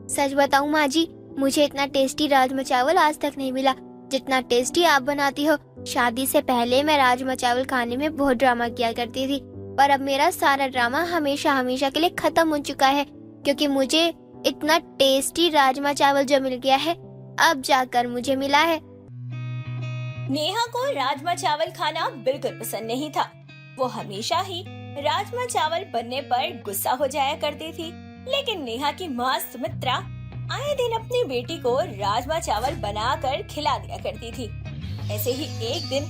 सच बताऊं माँ जी, मुझे इतना टेस्टी राजमा चावल आज तक नहीं मिला जितना टेस्टी आप बनाती हो। शादी से पहले मैं राजमा चावल खाने में बहुत ड्रामा किया करती थी, पर अब मेरा सारा ड्रामा हमेशा हमेशा के लिए खत्म हो चुका है, क्योंकि मुझे इतना टेस्टी राजमा चावल जो मिल गया है अब जाकर मुझे मिला है। नेहा को राजमा चावल खाना बिल्कुल पसंद नहीं था। वो हमेशा ही राजमा चावल बनने पर गुस्सा हो जाया करती थी। लेकिन नेहा की माँ सुमित्रा आए दिन अपनी बेटी को राजमा चावल बनाकर खिला दिया करती थी। ऐसे ही एक दिन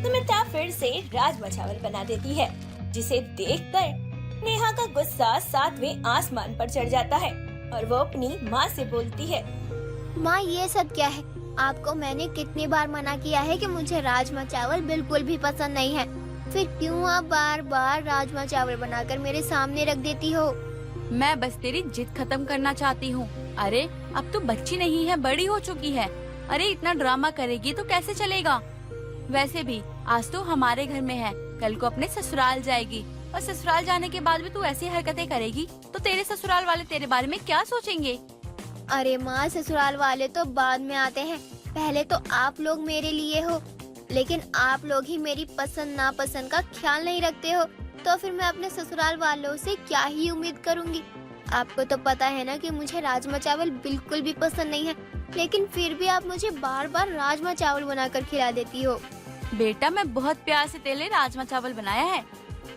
सुमित्रा फिर से राजमा चावल बना देती है, जिसे देखकर नेहा का गुस्सा 7वें आसमान पर चढ़ जाता है और वो अपनी माँ से बोलती है, माँ ये सब क्या है? आपको मैंने कितनी बार मना किया है कि मुझे राजमा चावल बिल्कुल भी पसंद नहीं है, फिर क्यों आप बार बार राजमा चावल बनाकर मेरे सामने रख देती हो? मैं बस तेरी जिद खत्म करना चाहती हूँ। अरे अब तू बच्ची नहीं है, बड़ी हो चुकी है। अरे इतना ड्रामा करेगी तो कैसे चलेगा? वैसे भी आज तो हमारे घर में है, कल को अपने ससुराल जाएगी, और ससुराल जाने के बाद भी तू ऐसी हरकतें करेगी तो तेरे ससुराल वाले तेरे बारे में क्या सोचेंगे? अरे माँ, ससुराल वाले तो बाद में आते हैं, पहले तो आप लोग मेरे लिए हो। लेकिन आप लोग ही मेरी पसंद नापसंद का ख्याल नहीं रखते हो, तो फिर मैं अपने ससुराल वालों से क्या ही उम्मीद करूँगी। आपको तो पता है ना कि मुझे राजमा चावल बिल्कुल भी पसंद नहीं है, लेकिन फिर भी आप मुझे बार बार राजमा चावल बनाकर खिला देती हो। बेटा, मैं बहुत प्यार से तेरे लिए राजमा चावल बनाया है,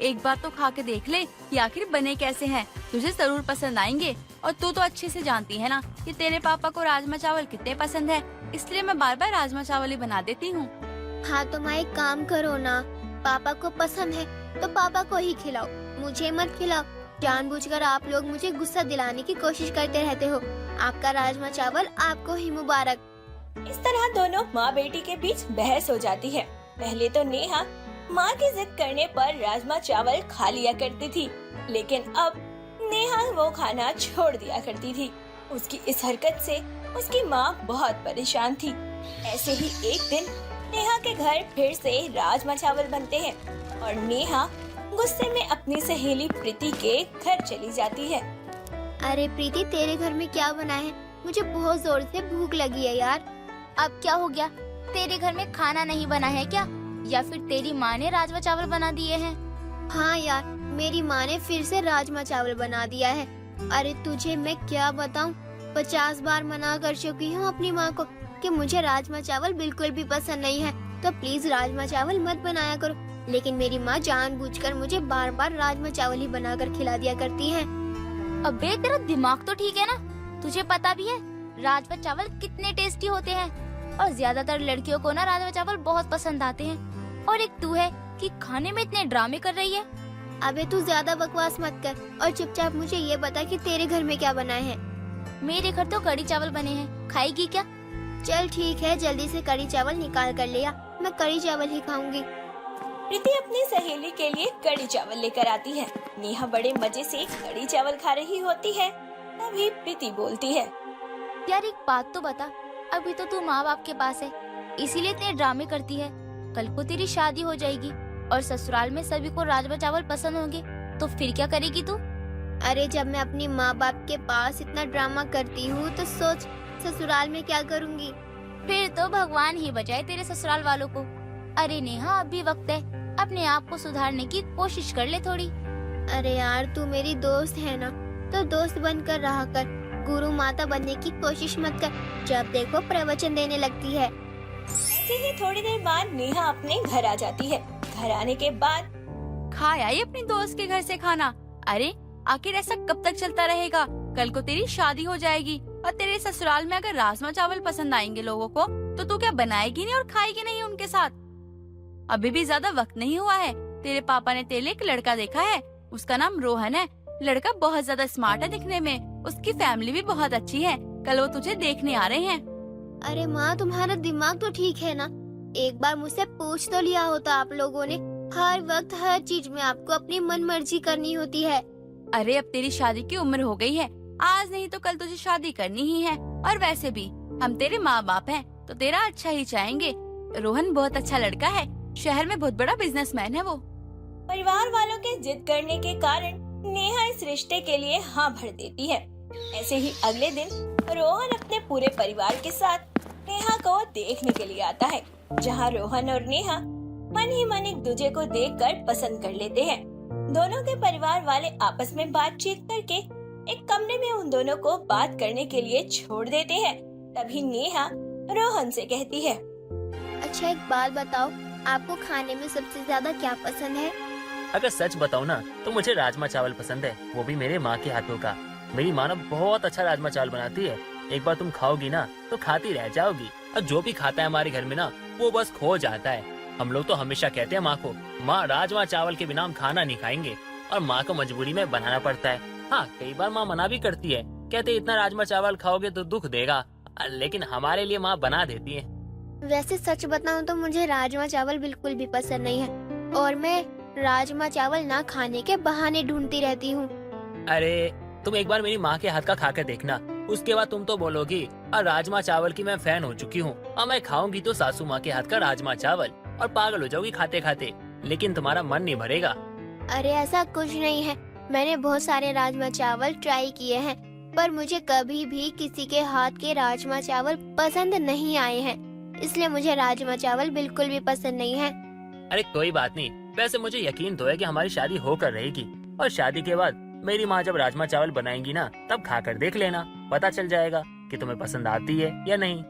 एक बार तो खा के देख ले कि आखिर बने कैसे हैं। तुझे जरूर पसंद आएंगे, और तू तो अच्छे से जानती है ना कि तेरे पापा को राजमा चावल कितने पसंद है, इसलिए मैं बार बार राजमा चावल ही बना देती हूँ। हाँ तो मैं एक काम करो ना, पापा को पसंद है तो पापा को ही खिलाओ, मुझे मत खिलाओ। जानबूझकर आप लोग मुझे गुस्सा दिलाने की कोशिश करते रहते हो। आपका राजमा चावल आपको ही मुबारक। इस तरह दोनों माँ बेटी के बीच बहस हो जाती है। पहले तो नेहा माँ की जिद करने पर राजमा चावल खा लिया करती थी, लेकिन अब नेहा वो खाना छोड़ दिया करती थी। उसकी इस हरकत से उसकी माँ बहुत परेशान थी। ऐसे ही एक दिन नेहा के घर फिर से राजमा चावल बनते हैं और नेहा गुस्से में अपनी सहेली प्रीति के घर चली जाती है। अरे प्रीति, तेरे घर में क्या बना है? मुझे बहुत जोर से भूख लगी है यार। अब क्या हो गया? तेरे घर में खाना नहीं बना है क्या, या फिर तेरी माँ ने राजमा चावल बना दिए हैं? हाँ यार, मेरी माँ ने फिर से राजमा चावल बना दिया है। अरे तुझे मैं क्या बताऊँ, 50 बार मना कर चुकी हूँ अपनी माँ को कि मुझे राजमा चावल बिल्कुल भी पसंद नहीं है, तो प्लीज राजमा चावल मत बनाया करो। लेकिन मेरी माँ जानबूझकर मुझे बार बार राजमा चावल ही बनाकर खिला दिया करती है। अबे तेरा दिमाग तो ठीक है ना? तुझे पता भी है राजमा चावल कितने टेस्टी होते हैं, और ज्यादातर लड़कियों को ना राजमा चावल बहुत पसंद आते हैं। और एक तू है कि खाने में इतने ड्रामे कर रही है। अबे तू ज्यादा बकवास मत कर और चुपचाप मुझे ये बता कि तेरे घर में क्या बना है। मेरे घर तो कढ़ी चावल बने हैं, खाएगी क्या? चल ठीक है, जल्दी से कढ़ी चावल निकाल कर ले आ, मैं कढ़ी चावल ही खाऊंगी। प्रीति अपनी सहेली के लिए कढ़ी चावल लेकर आती है। नेहा बड़े मजे से कढ़ी चावल खा रही होती है, तभी प्रीति बोलती है, यार एक बात तो बता, अभी तो तू माँ बाप के पास है, इसीलिए इतने ड्रामे करती है। कल को तेरी शादी हो जाएगी और ससुराल में सभी को राजमा चावल पसंद होंगे, तो फिर क्या करेगी तू? अरे जब मैं अपनी माँ बाप के पास इतना ड्रामा करती हूँ तो सोच ससुराल में क्या करूँगी। फिर तो भगवान ही बचाए तेरे ससुराल वालों को। अरे नेहा, अभी वक्त है, अपने आप को सुधारने की कोशिश कर ले थोड़ी। अरे यार, तू मेरी दोस्त है ना, तो दोस्त बनकर रहा कर, गुरु माता बनने की कोशिश मत कर, जब देखो प्रवचन देने लगती है। ऐसे ही थोड़ी देर बाद नेहा अपने घर आ जाती है। घर आने के बाद खाया ये अपनी दोस्त के घर से खाना। अरे आखिर ऐसा कब तक चलता रहेगा? कल को तेरी शादी हो जाएगी और तेरे ससुराल में अगर राजमा चावल पसंद आएंगे लोगों को, तो तू क्या बनाएगी नहीं और खाएगी नहीं उनके साथ? अभी भी ज्यादा वक्त नहीं हुआ है। तेरे पापा ने तेरे लिए एक लड़का देखा है, उसका नाम रोहन है। लड़का बहुत ज्यादा स्मार्ट है दिखने में, उसकी फैमिली भी बहुत अच्छी है। कल वो तुझे देखने आ रहे हैं। अरे माँ, तुम्हारा दिमाग तो ठीक है ना, एक बार मुझसे पूछ तो लिया होता आप लोगों ने। हर वक्त हर चीज में आपको अपनी मन मर्जी करनी होती है। अरे अब तेरी शादी की उम्र हो गई है, आज नहीं तो कल तुझे शादी करनी ही है। और वैसे भी हम तेरे माँ बाप हैं, तो तेरा अच्छा ही चाहेंगे। रोहन बहुत अच्छा लड़का है, शहर में बहुत बड़ा बिजनेसमैन है वो। परिवार वालों के जिद करने के कारण नेहा इस रिश्ते के लिए हाँ भर देती है। ऐसे ही अगले दिन रोहन अपने पूरे परिवार के साथ नेहा को देखने के लिए आता है, जहाँ रोहन और नेहा मन ही मन एक दूसरे को देखकर पसंद कर लेते हैं। दोनों के परिवार वाले आपस में बातचीत करके एक कमरे में उन दोनों को बात करने के लिए छोड़ देते हैं। तभी नेहा रोहन से कहती है, अच्छा एक बात बताओ, आपको खाने में सबसे ज्यादा क्या पसंद है? अगर सच बताऊं ना तो मुझे राजमा चावल पसंद है, वो भी मेरे माँ के हाथों का। मेरी माँ ना बहुत अच्छा राजमा चावल बनाती है। एक बार तुम खाओगी ना तो खाती रह जाओगी। और जो भी खाता है हमारे घर में ना वो बस खो जाता है। हम लोग तो हमेशा कहते हैं माँ को, माँ राजमा चावल के बिना हम खाना नहीं खाएंगे, और माँ को मजबूरी में बनाना पड़ता है। हाँ, कई बार माँ मना भी करती है, कहते इतना राजमा चावल खाओगे तो दुख देगा, लेकिन हमारे लिए माँ बना देती है। वैसे सच बताऊं तो मुझे राजमा चावल बिल्कुल भी पसंद नहीं है, और मैं राजमा चावल ना खाने के बहाने ढूंढती रहती हूँ। अरे तुम एक बार मेरी माँ के हाथ का खा कर देखना, उसके बाद तुम तो बोलोगी और राजमा चावल की मैं फैन हो चुकी हूँ, और मैं खाऊंगी तो सासू माँ के हाथ का राजमा चावल, और पागल हो जाओगी खाते खाते, लेकिन तुम्हारा मन नहीं भरेगा। अरे ऐसा कुछ नहीं है, मैंने बहुत सारे राजमा चावल ट्राई किए हैं, पर मुझे कभी भी किसी के हाथ के राजमा चावल पसंद नहीं आए हैं, इसलिए मुझे राजमा चावल बिल्कुल भी पसंद नहीं है। अरे कोई बात नहीं, वैसे मुझे यकीन तो है कि हमारी शादी होकर रहेगी, और शादी के बाद मेरी माँ जब राजमा चावल बनाएंगी ना तब खाकर देख लेना, पता चल जाएगा कि तुम्हें पसंद आती है या नहीं।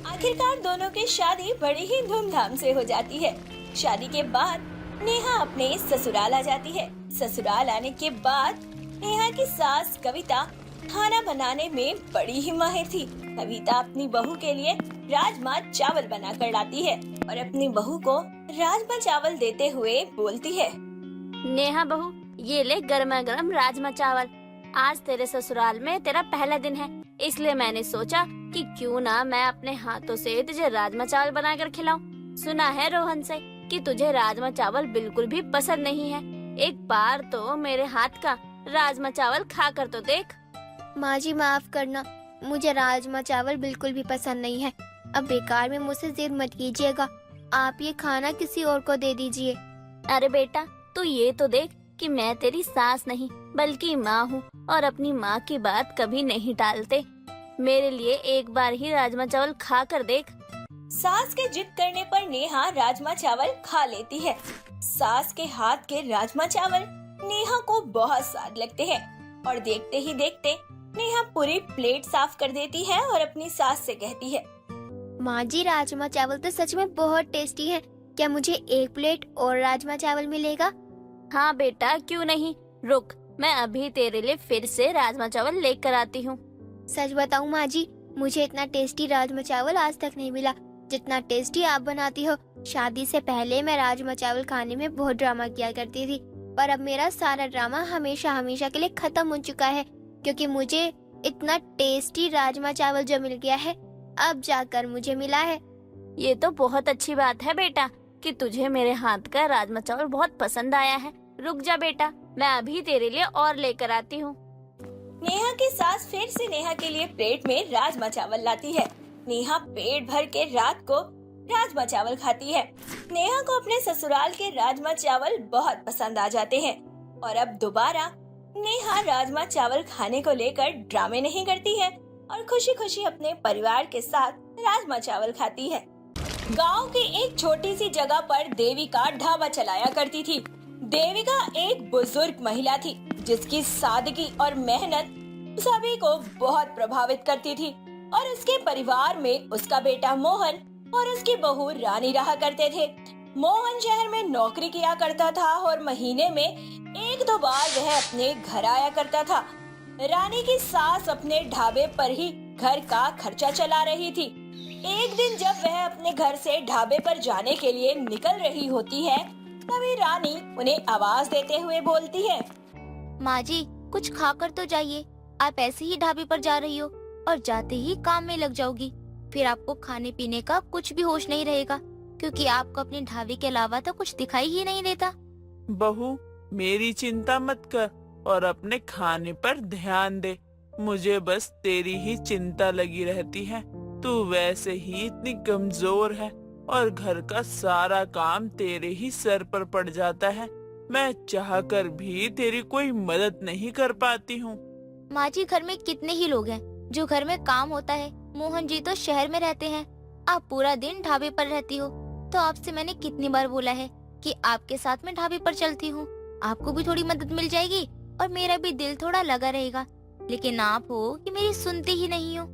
आखिरकार दोनों की शादी बड़ी ही धूमधाम से हो जाती है। शादी के बाद नेहा अपने ससुराल आ जाती है। ससुराल आने के बाद नेहा की सास कविता खाना बनाने में बड़ी ही माहिर थी। कविता अपनी बहू के लिए राजमा चावल बना कर लाती है और अपनी बहू को राजमा चावल देते हुए बोलती है, नेहा बहू, ये ले गर्मा गर्म राजमा चावल। आज तेरे ससुराल में तेरा पहला दिन है, इसलिए मैंने सोचा कि क्यों ना मैं अपने हाथों से तुझे राजमा चावल बनाकर खिलाऊं। सुना है रोहन से कि तुझे राजमा चावल बिल्कुल भी पसंद नहीं है। एक बार तो मेरे हाथ का राजमा चावल खा कर तो देख। माँ जी माफ करना, मुझे राजमा चावल बिल्कुल भी पसंद नहीं है। अब बेकार में मुझसे जिद मत कीजिएगा, आप ये खाना किसी और को दे दीजिए। अरे बेटा, तू ये तो देख कि मैं तेरी सास नहीं बल्कि माँ हूँ, और अपनी माँ की बात कभी नहीं टालते। मेरे लिए एक बार ही राजमा चावल खा कर देख। सास के जिद करने पर नेहा राजमा चावल खा लेती है। सास के हाथ के राजमा चावल नेहा को बहुत स्वाद लगते हैं, और देखते ही देखते नेहा पूरी प्लेट साफ कर देती है और अपनी सास से कहती है, माँ जी राजमा चावल तो सच में बहुत टेस्टी है, क्या मुझे एक प्लेट और राजमा चावल मिलेगा? हाँ बेटा, क्यों नहीं, रुक, मैं अभी तेरे लिए फिर से राजमा चावल लेकर आती हूँ। सच बताऊँ माँ जी, मुझे इतना टेस्टी राजमा चावल आज तक नहीं मिला जितना टेस्टी आप बनाती हो। शादी से पहले मैं राजमा चावल खाने में बहुत ड्रामा किया करती थी, पर अब मेरा सारा ड्रामा हमेशा हमेशा के लिए खत्म हो चुका है, क्योंकि मुझे इतना टेस्टी राजमा चावल जो मिल गया है अब जाकर मुझे मिला है। ये तो बहुत अच्छी बात है बेटा कि तुझे मेरे हाथ का राजमा चावल बहुत पसंद आया है। रुक जा बेटा, मैं अभी तेरे लिए और लेकर आती हूँ। नेहा की सास फिर से नेहा के लिए प्लेट में राजमा चावल लाती है। नेहा पेट भर के रात को राजमा चावल खाती है। नेहा को अपने ससुराल के राजमा चावल बहुत पसंद आ जाते हैं, और अब दोबारा नेहा राजमा चावल खाने को लेकर ड्रामे नहीं करती है और खुशी खुशी अपने परिवार के साथ राजमा चावल खाती है। गांव की एक छोटी सी जगह पर देविका ढाबा चलाया करती थी। देविका एक बुजुर्ग महिला थी जिसकी सादगी और मेहनत सभी को बहुत प्रभावित करती थी, और उसके परिवार में उसका बेटा मोहन और उसकी बहू रानी रहा करते थे। मोहन शहर में नौकरी किया करता था और महीने में एक दो बार वह अपने घर आया करता था। रानी की सास अपने ढाबे पर ही घर का खर्चा चला रही थी। एक दिन जब वह अपने घर से ढाबे पर जाने के लिए निकल रही होती है, तभी रानी उन्हें आवाज देते हुए बोलती है, माँ जी, कुछ खाकर तो जाइए। आप ऐसे ही ढाबे पर जा रही हो और जाते ही काम में लग जाओगी, फिर आपको खाने पीने का कुछ भी होश नहीं रहेगा, क्योंकि आपको अपने ढाबे के अलावा तो कुछ दिखाई ही नहीं देता। बहू, मेरी चिंता मत कर और अपने खाने पर ध्यान दे। मुझे बस तेरी ही चिंता लगी रहती है। तू वैसे ही इतनी कमजोर है और घर का सारा काम तेरे ही सर पर पड़ जाता है। मैं चाहकर भी तेरी कोई मदद नहीं कर पाती हूँ। माँ जी, घर में कितने ही लोग हैं जो घर में काम होता है। मोहन जी तो शहर में रहते हैं, आप पूरा दिन ढाबे पर रहती हो। तो आपसे मैंने कितनी बार बोला है कि आपके साथ में ढाबे पर चलती हूँ, आपको भी थोड़ी मदद मिल जाएगी और मेरा भी दिल थोड़ा लगा रहेगा। लेकिन आप हो कि मेरी सुनती ही नहीं हो।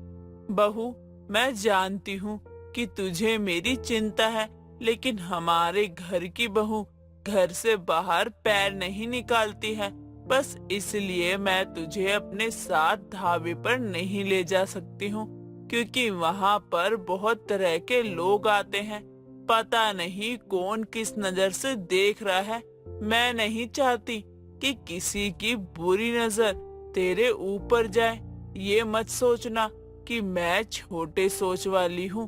बहू, मैं जानती हूँ कि तुझे मेरी चिंता है, लेकिन हमारे घर की बहू घर से बाहर पैर नहीं निकालती है। बस इसलिए मैं तुझे अपने साथ ढाबे पर नहीं ले जा सकती हूँ, क्योंकि वहाँ पर बहुत तरह के लोग आते हैं। पता नहीं कौन किस नजर से देख रहा है। मैं नहीं चाहती कि किसी की बुरी नजर तेरे ऊपर जाए। ये मत सोचना कि मैं छोटे सोच वाली हूँ,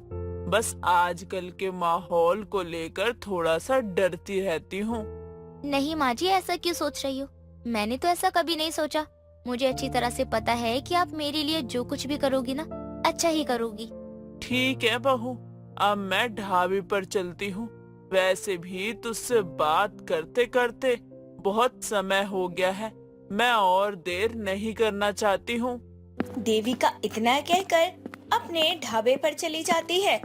बस आजकल के माहौल को लेकर थोड़ा सा डरती रहती हूँ। नहीं माँ जी, ऐसा क्यों सोच रही हो? मैंने तो ऐसा कभी नहीं सोचा। मुझे अच्छी तरह से पता है कि आप मेरे लिए जो कुछ भी करोगी ना, अच्छा ही करोगी। ठीक है बहू, अब मैं ढाबे पर चलती हूँ। वैसे भी तुझसे बात करते करते बहुत समय हो गया है, मैं और देर नहीं करना चाहती हूँ। देविका इतना कहकर अपने ढाबे पर चली जाती है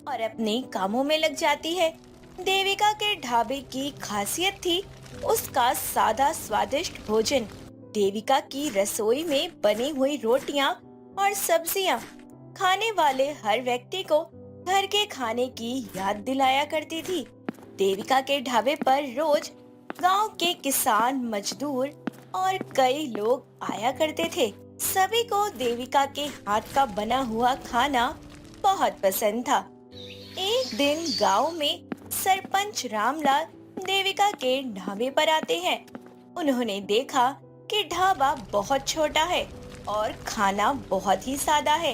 और अपने कामों में लग जाती है। देविका के ढाबे की खासियत थी उसका सादा स्वादिष्ट भोजन। देविका की रसोई में बनी हुई रोटियां और सब्जियां खाने वाले हर व्यक्ति को घर के खाने की याद दिलाया करती थी। देविका के ढाबे पर रोज गांव के किसान, मजदूर और कई लोग आया करते थे। सभी को देविका के हाथ का बना हुआ खाना बहुत पसंद था। एक दिन गांव में सरपंच रामलाल देविका के ढाबे पर आते हैं। उन्होंने देखा कि ढाबा बहुत छोटा है और खाना बहुत ही सादा है,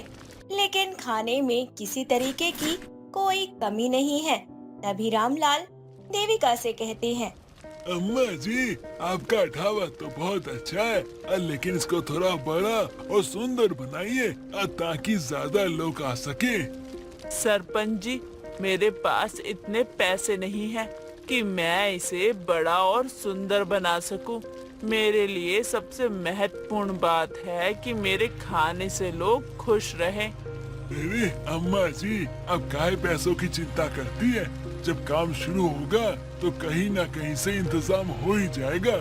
लेकिन खाने में किसी तरीके की कोई कमी नहीं है। तभी रामलाल देविका से कहते हैं, अम्मा जी, आपका ढाबा तो बहुत अच्छा है, लेकिन इसको थोड़ा बड़ा और सुंदर बनाइए ताकि ज्यादा लोग आ सके। सरपंच जी, मेरे पास इतने पैसे नहीं हैं कि मैं इसे बड़ा और सुंदर बना सकूं। मेरे लिए सबसे महत्वपूर्ण बात है कि मेरे खाने से लोग खुश रहें। अरे अम्मा जी, अब काहे पैसों की चिंता करती है? जब काम शुरू होगा तो कहीं न कहीं से इंतजाम हो ही जाएगा।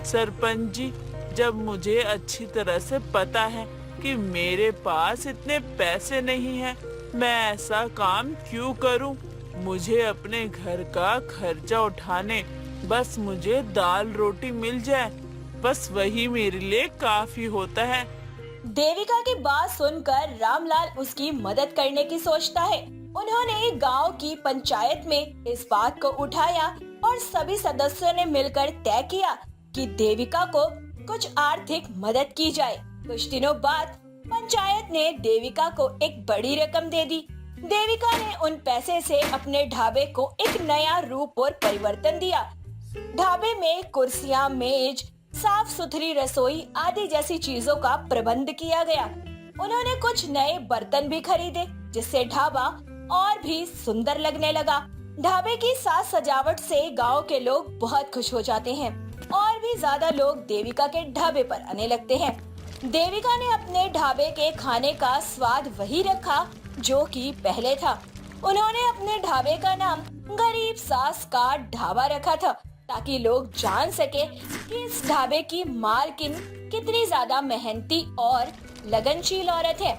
सरपंच जी, जब मुझे अच्छी तरह से पता है कि मेरे पास इतने पैसे नहीं हैं, मैं ऐसा काम क्यों करूं? मुझे अपने घर का खर्चा उठाने बस मुझे दाल रोटी मिल जाए, बस वही मेरे लिए काफी होता है। देविका की बात सुनकर रामलाल उसकी मदद करने की सोचता है। उन्होंने गांव की पंचायत में इस बात को उठाया और सभी सदस्यों ने मिलकर तय किया कि देविका को कुछ आर्थिक मदद की जाए। कुछ दिनों बाद पंचायत ने देविका को एक बड़ी रकम दे दी। देविका ने उन पैसे से अपने ढाबे को एक नया रूप और परिवर्तन दिया। ढाबे में कुर्सियां, मेज, साफ सुथरी रसोई आदि जैसी चीजों का प्रबंध किया गया। उन्होंने कुछ नए बर्तन भी खरीदे, जिससे ढाबा और भी सुंदर लगने लगा। ढाबे की साज सजावट से गांव के लोग बहुत खुश हो जाते हैं और भी ज्यादा लोग देविका के ढाबे पर आने लगते हैं। देविका ने अपने ढाबे के खाने का स्वाद वही रखा जो कि पहले था। उन्होंने अपने ढाबे का नाम गरीब सास का ढाबा रखा था, ताकि लोग जान सके कि इस ढाबे की मालकिन कितनी ज्यादा मेहनती और लगनशील औरत है।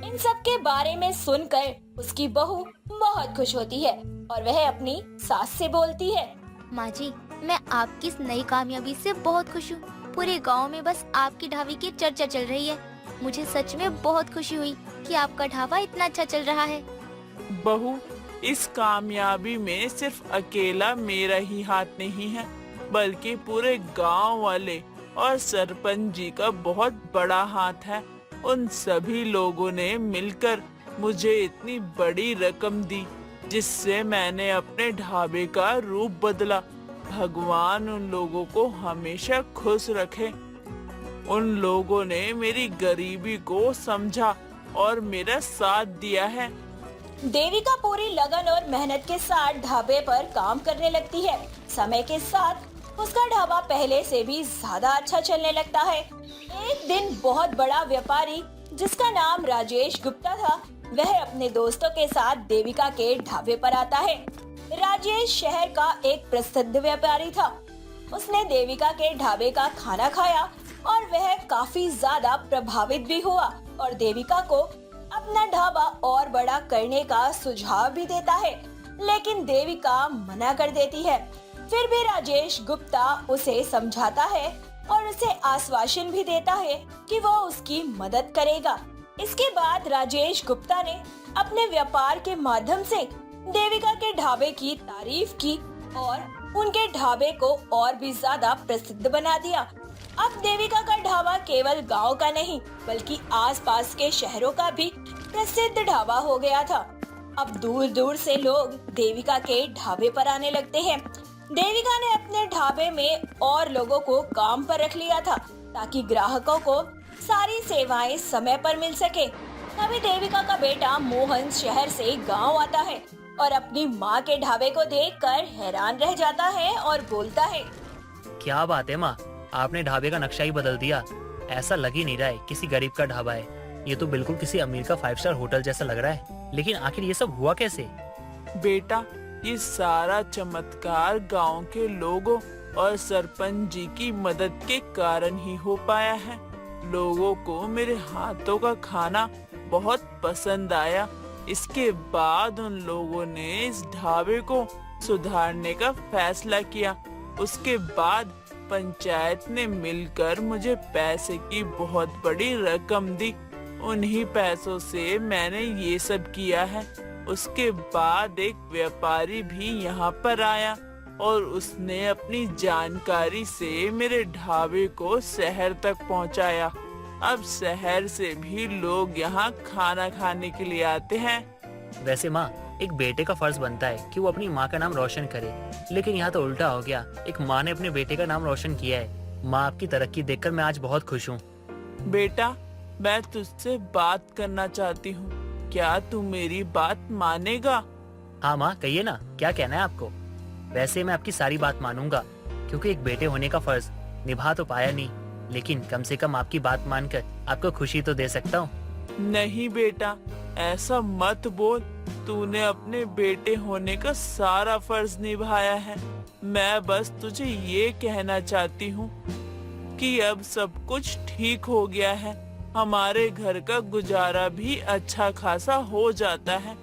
इन सब के बारे में सुनकर उसकी बहू बहुत खुश होती है और वह अपनी सास से बोलती है, माँ जी, मैं आपकी इस नई कामयाबी से बहुत खुश हूँ। पूरे गांव में बस आपकी ढाबे की चर्चा चल रही है। मुझे सच में बहुत खुशी हुई कि आपका ढाबा इतना अच्छा चल रहा है। बहू, इस कामयाबी में सिर्फ अकेला मेरा ही हाथ नहीं है, बल्कि पूरे गांव वाले और सरपंच जी का बहुत बड़ा हाथ है। उन सभी लोगों ने मिलकर मुझे इतनी बड़ी रकम दी, जिससे मैंने अपने ढाबे का रूप बदला। भगवान उन लोगों को हमेशा खुश रखे। उन लोगों ने मेरी गरीबी को समझा और मेरा साथ दिया है। देविका पूरी लगन और मेहनत के साथ ढाबे पर काम करने लगती है। समय के साथ उसका ढाबा पहले से भी ज्यादा अच्छा चलने लगता है। एक दिन बहुत बड़ा व्यापारी जिसका नाम राजेश गुप्ता था, वह अपने दोस्तों के साथ देविका के ढाबे पर आता है। राजेश शहर का एक प्रसिद्ध व्यापारी था। उसने देविका के ढाबे का खाना खाया और वह काफी ज्यादा प्रभावित भी हुआ और देविका को अपना ढाबा और बड़ा करने का सुझाव भी देता है, लेकिन देविका मना कर देती है। फिर भी राजेश गुप्ता उसे समझाता है और उसे आश्वासन भी देता है कि वो उसकी मदद करेगा। इसके बाद राजेश गुप्ता ने अपने व्यापार के माध्यम से देविका के ढाबे की तारीफ की और उनके ढाबे को और भी ज्यादा प्रसिद्ध बना दिया। अब देविका का ढाबा केवल गांव का नहीं बल्कि आसपास के शहरों का भी प्रसिद्ध ढाबा हो गया था। अब दूर दूर से लोग देविका के ढाबे पर आने लगते हैं। देविका ने अपने ढाबे में और लोगों को काम पर रख लिया था ताकि ग्राहकों को सारी सेवाएं समय पर मिल सके। तभी देविका का बेटा मोहन शहर से गांव आता है और अपनी माँ के ढाबे को देखकर हैरान रह जाता है और बोलता है, क्या बात है माँ, आपने ढाबे का नक्शा ही बदल दिया। ऐसा लग ही नहीं रहा है किसी गरीब का ढाबा है, ये तो बिल्कुल किसी अमीर का 5 स्टार होटल जैसा लग रहा है। लेकिन आखिर ये सब हुआ कैसे? बेटा, ये सारा चमत्कार गांव के लोगों और सरपंच जी की मदद के कारण ही हो पाया है। लोगों को मेरे हाथों का खाना बहुत पसंद आया। इसके बाद उन लोगों ने इस ढाबे को सुधारने का फैसला किया। उसके बाद पंचायत ने मिलकर मुझे पैसे की बहुत बड़ी रकम दी। उन्हीं पैसों से मैंने ये सब किया है। उसके बाद एक व्यापारी भी यहाँ पर आया और उसने अपनी जानकारी से मेरे ढाबे को शहर तक पहुँचाया। अब शहर से भी लोग यहाँ खाना खाने के लिए आते हैं। वैसे माँ, एक बेटे का फर्ज बनता है कि वो अपनी माँ का नाम रोशन करे, लेकिन यहाँ तो उल्टा हो गया। एक माँ ने अपने बेटे का नाम रोशन किया है। माँ, आपकी तरक्की देखकर मैं आज बहुत खुश हूँ। बेटा, मैं तुझसे बात करना चाहती हूँ, क्या तू मेरी बात मानेगा? हाँ माँ, कहिए ना, क्या कहना है आपको? वैसे मैं आपकी सारी बात मानूंगा, क्योंकि एक बेटे होने का फर्ज निभा तो पाया नहीं, लेकिन कम से कम आपकी बात मानकर आपको खुशी तो दे सकता हूँ। नहीं बेटा, ऐसा मत बोल। तूने अपने बेटे होने का सारा फर्ज निभाया है। मैं बस तुझे ये कहना चाहती हूँ कि अब सब कुछ ठीक हो गया है। हमारे घर का गुजारा भी अच्छा खासा हो जाता है,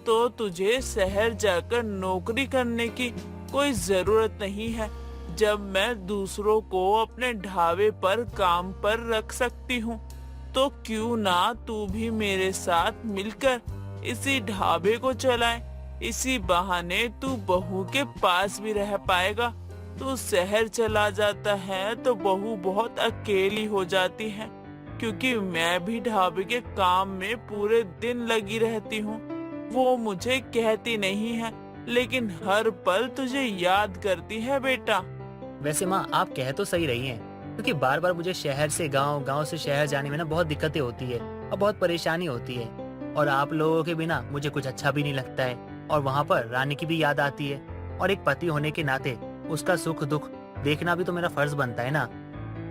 तो तुझे शहर जाकर नौकरी करने की कोई जरूरत नहीं है। जब मैं दूसरों को अपने ढाबे पर काम पर रख सकती हूँ, तो क्यों ना तू भी मेरे साथ मिलकर इसी ढाबे को चलाए। इसी बहाने तू बहू के पास भी रह पाएगा। तू शहर चला जाता है तो बहू बहुत अकेली हो जाती है, क्योंकि मैं भी ढाबे के काम में पूरे दिन लगी रहती हूँ। वो मुझे कहती नहीं है, लेकिन हर पल तुझे याद करती है बेटा। वैसे माँ, आप कह तो सही रही हैं, क्योंकि बार बार मुझे शहर से गांव, गांव से शहर जाने में ना बहुत दिक्कतें होती है और बहुत परेशानी होती है, और आप लोगों के बिना मुझे कुछ अच्छा भी नहीं लगता है। और वहाँ पर रानी की भी याद आती है, और एक पति होने के नाते उसका सुख दुख देखना भी तो मेरा फर्ज बनता है ना।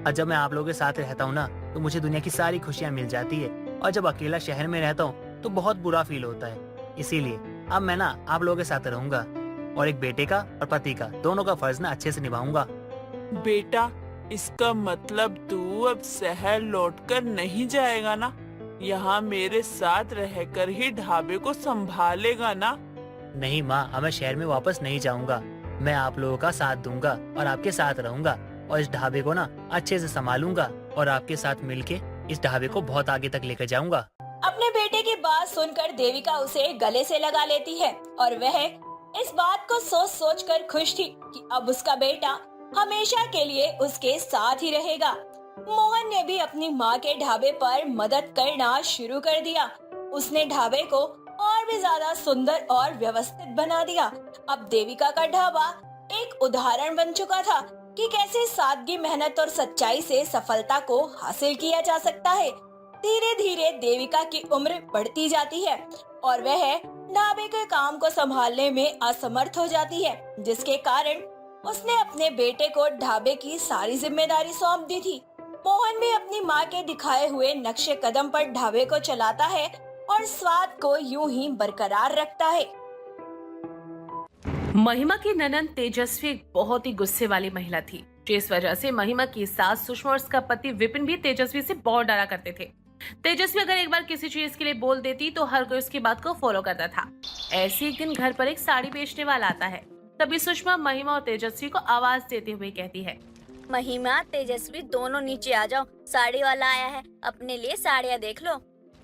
और जब मैं आप लोगों के साथ रहता हूँ ना, तो मुझे दुनिया की सारी खुशियाँ मिल जाती है, और जब अकेला शहर में रहता हूँ तो बहुत बुरा फील होता है। इसीलिए अब मैं ना आप लोगों के साथ रहूंगा, और एक बेटे का और पति का दोनों का फर्ज ना अच्छे से निभाऊंगा। बेटा, इसका मतलब तू अब शहर लौटकर नहीं जाएगा ना? यहाँ मेरे साथ रहकर ही ढाबे को संभालेगा ना? नहीं माँ, अब मैं शहर में वापस नहीं जाऊंगा। मैं आप लोगों का साथ दूंगा और आपके साथ रहूंगा, और इस ढाबे को ना अच्छे से संभालूंगा, और आपके साथ मिलके इस ढाबे को बहुत आगे तक लेकर जाऊंगा। अपने बेटे की बात सुनकर देविका उसे गले से लगा लेती है और वह इस बात को सोच सोच कर खुश थी कि अब उसका बेटा हमेशा के लिए उसके साथ ही रहेगा। मोहन ने भी अपनी माँ के ढाबे पर मदद करना शुरू कर दिया। उसने ढाबे को और भी ज्यादा सुंदर और व्यवस्थित बना दिया। अब देविका का ढाबा एक उदाहरण बन चुका था कि कैसे सादगी, मेहनत और सच्चाई से सफलता को हासिल किया जा सकता है। धीरे धीरे देविका की उम्र बढ़ती जाती है और वह ढाबे के काम को संभालने में असमर्थ हो जाती है, जिसके कारण उसने अपने बेटे को ढाबे की सारी जिम्मेदारी सौंप दी थी। मोहन भी अपनी माँ के दिखाए हुए नक्शे कदम पर ढाबे को चलाता है और स्वाद को यूं ही बरकरार रखता है। महिमा की ननद तेजस्वी एक बहुत ही गुस्से वाली महिला थी, जिस वजह से महिमा की सास सुषमा और उसका पति विपिन भी तेजस्वी से बहुत डरा करते थे। तेजस्वी अगर एक बार किसी चीज के लिए बोल देती तो हर कोई उसकी बात को फॉलो करता था। ऐसे एक दिन घर पर एक साड़ी बेचने वाला आता है। तभी सुषमा महिमा और तेजस्वी को आवाज देते हुए कहती है, महिमा, तेजस्वी दोनों नीचे आ जाओ, साड़ी वाला आया है, अपने लिए साड़ियाँ देख लो।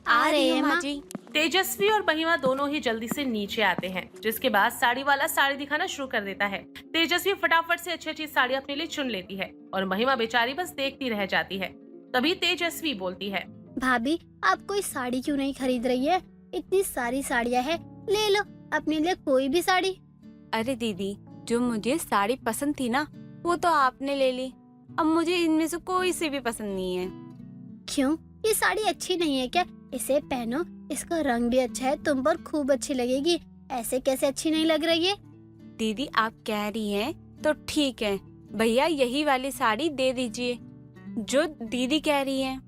आ रही हूँ माँ माँ जी। तेजस्वी और महिमा दोनों ही जल्दी से नीचे आते हैं, जिसके बाद साड़ी वाला साड़ी दिखाना शुरू कर देता है। तेजस्वी फटाफट से अच्छी साड़ी अपने लिए चुन लेती है और महिमा बेचारी बस देखती रह जाती है। तभी तेजस्वी बोलती है, भाभी, आप कोई साड़ी क्यों नहीं खरीद रही है? इतनी सारी साड़ियाँ हैं, ले लो अपने लिए कोई भी साड़ी। अरे दीदी, जो मुझे साड़ी पसंद थी ना, वो तो आपने ले ली। अब मुझे इनमें से कोई सी भी पसंद नहीं है। क्यों? ये साड़ी अच्छी नहीं है क्या? इसे पहनो, इसका रंग भी अच्छा है, तुम पर खूब अच्छी लगेगी। ऐसे कैसे अच्छी नहीं लग रही है? दीदी, आप कह रही हैं तो ठीक है, भैया यही वाली साड़ी दे दीजिए जो दीदी कह रही हैं।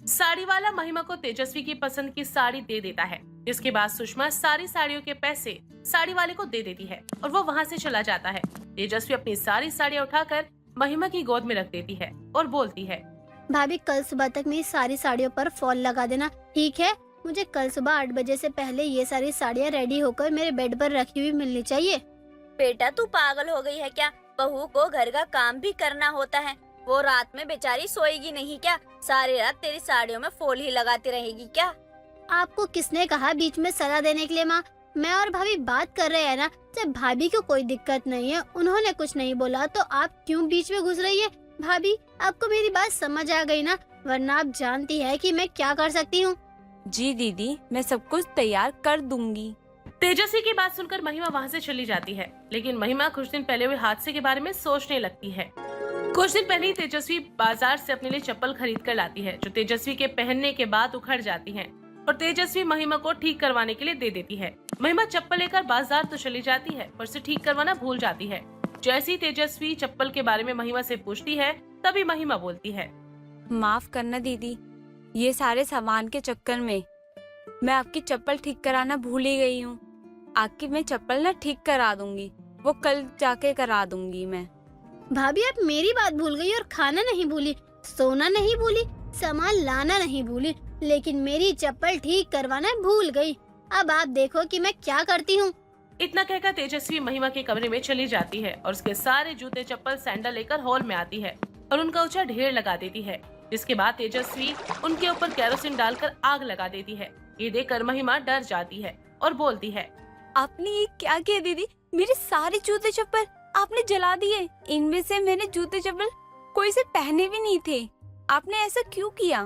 साड़ी वाला महिमा को तेजस्वी की पसंद की साड़ी दे देता है। इसके बाद सुषमा सारी साड़ियों के पैसे साड़ी वाले को दे देती है और वो वहाँ से चला जाता है। तेजस्वी अपनी सारी साड़ियाँ उठाकर महिमा की गोद में रख देती है और बोलती है, भाभी, कल सुबह तक मेरी सारी साड़ियों पर फॉल लगा देना, ठीक है? मुझे कल सुबह 8 बजे से पहले ये सारी साड़ियाँ रेडी होकर मेरे बेड पर रखी हुई मिलनी चाहिए। बेटा, तू पागल हो गई है क्या? बहू को घर का काम भी करना होता है। वो रात में बेचारी सोएगी नहीं क्या? सारी रात तेरी साड़ियों में फॉल ही लगाती रहेगी क्या? आपको किसने कहा बीच में सलाह देने के लिए? माँ, मैं और भाभी बात कर रहे हैं ना। जब भाभी को कोई दिक्कत नहीं है, उन्होंने कुछ नहीं बोला, तो आप क्यों बीच में घुस रही है? भाभी, आपको मेरी बात समझ आ गई ना? वरना आप जानती है कि मैं क्या कर सकती हूँ। जी दीदी, मैं सब कुछ तैयार कर दूंगी। तेजस्वी की बात सुनकर महिमा वहाँ से चली जाती है। लेकिन महिमा कुछ दिन पहले हुए हादसे के बारे में सोचने लगती है। कुछ दिन पहले ही तेजस्वी बाजार से अपने लिए चप्पल खरीद कर लाती है, जो तेजस्वी के पहनने के बाद उखड़ जाती हैं और तेजस्वी महिमा को ठीक करवाने के लिए दे देती है। महिमा चप्पल लेकर बाजार तो चली जाती है, पर उसे ठीक करवाना भूल जाती है। जैसी तेजस्वी चप्पल के बारे में महिमा से पूछती है, तभी महिमा बोलती है, माफ करना दीदी, ये सारे सामान के चक्कर में मैं आपकी चप्पल ठीक कराना भूल ही गई हूँ। आपकी मैं चप्पल ना ठीक करा दूंगी, वो कल जाके करा दूंगी मैं। भाभी, आप मेरी बात भूल गई और खाना नहीं भूली, सोना नहीं भूली, सामान लाना नहीं भूली, लेकिन मेरी चप्पल ठीक करवाना भूल गई। अब आप देखो कि मैं क्या करती हूँ। इतना कहकर तेजस्वी महिमा के कमरे में चली जाती है और उसके सारे जूते चप्पल सैंडल लेकर हॉल में आती है और उनका ऊंचा ढेर लगा देती है। जिसके बाद तेजस्वी उनके ऊपर केरोसिन डालकर आग लगा देती है। ये देखकर महिमा डर जाती है और बोलती है, आपने ये क्या किया दीदी? मेरे सारे जूते चप्पल आपने जला दिए। इनमें से मैंने जूते चप्पल कोई से पहने भी नहीं थे। आपने ऐसा क्यों किया?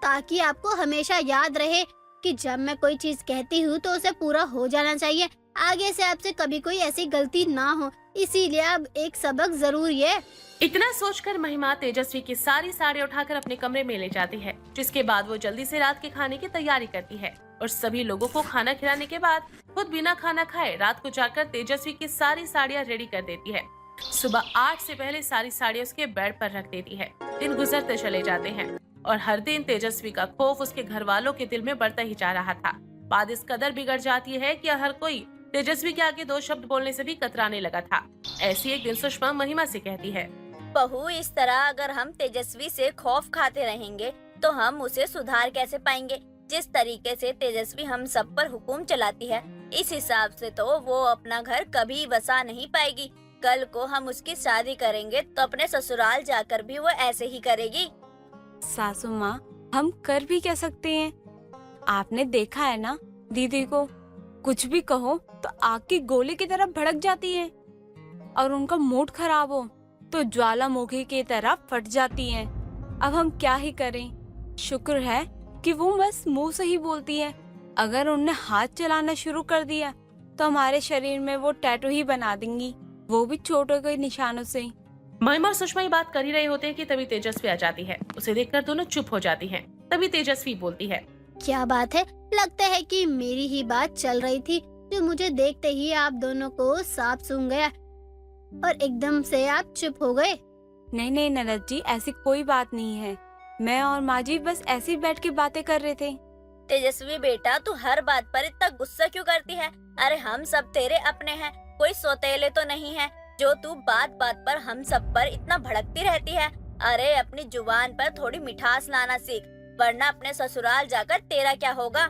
ताकि आपको हमेशा याद रहे कि जब मैं कोई चीज कहती हूँ तो उसे पूरा हो जाना चाहिए। आगे से आपसे कभी कोई ऐसी गलती ना हो, इसीलिए अब एक सबक जरूरी है। इतना सोचकर महिमा तेजस्वी की सारी साड़ी उठाकर अपने कमरे में ले जाती है। जिसके बाद वो जल्दी से रात के खाने की तैयारी करती है और सभी लोगों को खाना खिलाने के बाद खुद बिना खाना खाए रात को जाकर तेजस्वी की सारी साड़ियाँ रेडी कर देती है। सुबह 8 से पहले सारी साड़ियाँ उसके बेड पर रख देती है। दिन गुजरते चले जाते हैं और हर दिन तेजस्वी का खौफ उसके घर वालों के दिल में बढ़ता ही जा रहा था। बात इस कदर बिगड़ जाती है कि हर कोई तेजस्वी के आगे 2 शब्द बोलने से भी कतराने लगा था। ऐसी एक दिन सुषमा महिमा से कहती है, बहू, इस तरह अगर हम तेजस्वी से खौफ खाते रहेंगे तो हम उसे सुधार कैसे पाएंगे? जिस तरीके से तेजस्वी हम सब पर हुकुम चलाती है, इस हिसाब से तो वो अपना घर कभी बसा नहीं पाएगी। कल को हम उसकी शादी करेंगे तो अपने ससुराल जाकर भी वो ऐसे ही करेगी। सासू माँ, हम कर भी क्या सकते हैं? आपने देखा है ना दीदी को, कुछ भी कहो तो आग की गोली की तरह भड़क जाती है और उनका मूड खराब हो तो ज्वालामुखी की तरह फट जाती हैं। अब हम क्या ही करें? शुक्र है कि वो बस मुंह से ही बोलती है। अगर उन्हें हाथ चलाना शुरू कर दिया तो हमारे शरीर में वो टैटू ही बना देंगी, वो भी छोटे के निशानों से। महिमा और सुषमा ये बात कर ही रहे होते हैं कि तभी तेजस्वी आ जाती है। उसे देखकर दोनों चुप हो जाती हैं। तभी तेजस्वी बोलती है, क्या बात है? लगता है कि मेरी ही बात चल रही थी, जो मुझे देखते ही आप दोनों को साफ सूंघ गया। और एकदम से आप चुप हो गए। नहीं नहीं ननद जी, ऐसी कोई बात नहीं है। मैं और माँ जी बस ऐसे ही बैठ के बातें कर रहे थे। तेजस्वी बेटा, तू हर बात पर इतना गुस्सा क्यों करती है? अरे हम सब तेरे अपने हैं, कोई सौतेले तो नहीं है जो तू बात बात पर हम सब पर इतना भड़कती रहती है। अरे अपनी जुबान पर थोड़ी मिठास लाना सीख, वरना अपने ससुराल जाकर तेरा क्या होगा?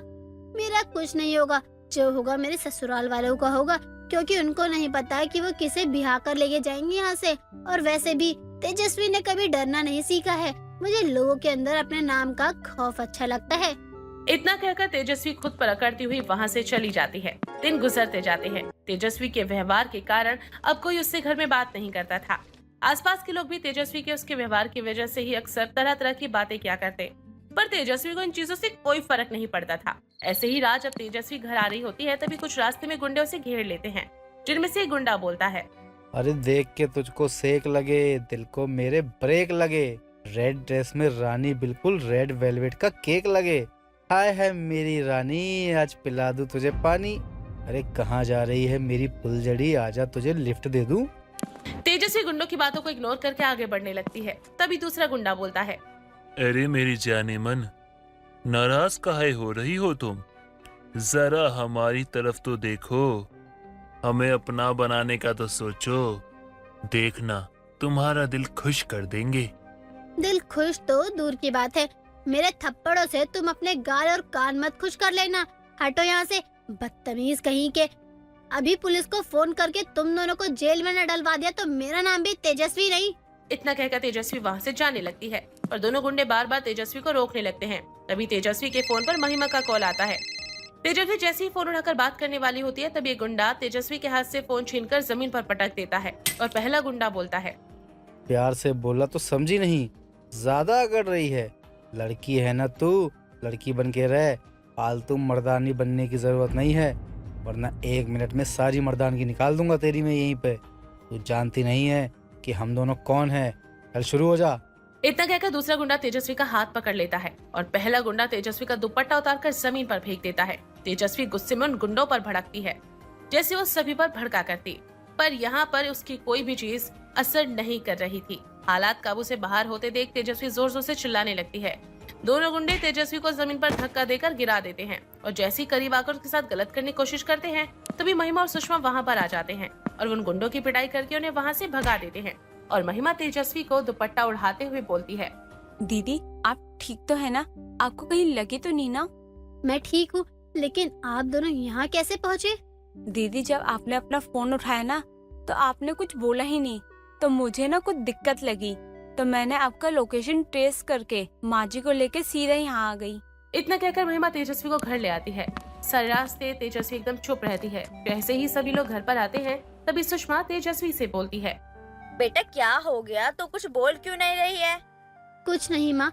मेरा कुछ नहीं होगा, जो होगा मेरे ससुराल वालों का होगा, क्योंकि उनको नहीं पता है कि वो किसे बिहा कर लेके जाएंगे यहाँ से। और वैसे भी तेजस्वी ने कभी डरना नहीं सीखा है। मुझे लोगों के अंदर अपने नाम का खौफ अच्छा लगता है। इतना कहकर तेजस्वी खुद पर अकड़ती हुई वहाँ से चली जाती है। दिन गुजरते जाते हैं। तेजस्वी के व्यवहार के कारण अब कोई उससे घर में बात नहीं करता था। आसपास के लोग भी तेजस्वी के उसके व्यवहार की वजह से ही अक्सर तरह तरह की बातें किया करते, पर तेजस्वी को इन चीजों से कोई फर्क नहीं पड़ता था। ऐसे ही रात जब तेजस्वी घर आ रही होती है, तभी कुछ रास्ते में गुंडे उसे घेर लेते हैं, जिनमें से एक गुंडा बोलता है, अरे देख के तुझको सेक लगे, दिल को मेरे ब्रेक लगे, रेड ड्रेस में रानी बिल्कुल रेड वेलवेट का केक लगे। हाय है मेरी रानी, आज पिला दूं तुझे पानी। अरे कहाँ जा रही है मेरी फुलझड़ी, आजा तुझे लिफ्ट दे दूं। तेजस्वी गुंडों की बातों को इग्नोर करके आगे बढ़ने लगती है। तभी दूसरा गुंडा बोलता है, अरे मेरी जाने मन, नाराज काहे हो रही हो तुम? जरा हमारी तरफ तो देखो, हमें अपना बनाने का तो सोचो। देखना तुम्हारा दिल खुश कर देंगे। दिल खुश तो दूर की बात है, मेरे थप्पड़ों से तुम अपने गाल और कान मत खुश कर लेना। हटो यहाँ से, बदतमीज कहीं के। अभी पुलिस को फोन करके तुम दोनों को जेल में न डलवा दिया तो मेरा नाम भी तेजस्वी नहीं। इतना कहकर तेजस्वी वहाँ से जाने लगती है और दोनों गुंडे बार बार तेजस्वी को रोकने लगते हैं। तभी तेजस्वी के फोन पर महिमा का कॉल आता है। तेजस्वी जैसे ही फोन उठाकर बात करने वाली होती है, तभी एक गुंडा तेजस्वी के हाथ से फोन छीनकर जमीन पर पटक देता है और पहला गुंडा बोलता है, प्यार से बोला तो समझी नहीं, ज्यादा अकड़ रही है। लड़की है ना तू, लड़की बन के रह, फालतू मर्दानी बनने की जरूरत नहीं है, वरना 1 मिनट में सारी मर्दानगी निकाल दूंगा तेरी मैं यहीं पे। तू जानती नहीं है कि हम दोनों कौन हैं। चल शुरू हो जा। इतना कहकर दूसरा गुंडा तेजस्वी का हाथ पकड़ लेता है और पहला गुंडा तेजस्वी का दुपट्टा उतारकर जमीन पर फेंक देता है। तेजस्वी गुस्से में उन गुंडों पर भड़कती है, जैसे वो सभी पर भड़का करती, पर यहाँ पर उसकी कोई भी चीज असर नहीं कर रही थी। हालात काबू से बाहर होते देख तेजस्वी जोर जोर से चिल्लाने लगती है। दोनों गुंडे तेजस्वी को जमीन पर धक्का देकर गिरा देते हैं और जैसे ही करीब आकर उसके साथ गलत करने की कोशिश करते हैं, तभी महिमा और सुषमा वहाँ पर आ जाते हैं और उन गुंडों की पिटाई करके उन्हें वहाँ से भगा देते हैं। और महिमा तेजस्वी को दुपट्टा उड़ाते हुए बोलती है, दीदी आप ठीक तो है ना? आपको कहीं लगे तो नहीं ना? मैं ठीक हूँ, लेकिन आप दोनों यहाँ कैसे पहुँचे? दीदी जब आपने अपना फोन उठाया ना, तो आपने कुछ बोला ही नहीं, तो मुझे ना कुछ दिक्कत लगी, तो मैंने आपका लोकेशन ट्रेस करके माँ जी को लेके सीधा यहाँ आ गई। इतना कहकर महिमा तेजस्वी को घर ले आती है। सारे रास्ते तेजस्वी एकदम चुप रहती है। जैसे ही सभी लोग घर पर आते हैं, तभी सुषमा तेजस्वी से बोलती है, बेटा क्या हो गया, तो कुछ बोल क्यों नहीं रही है? कुछ नहीं माँ,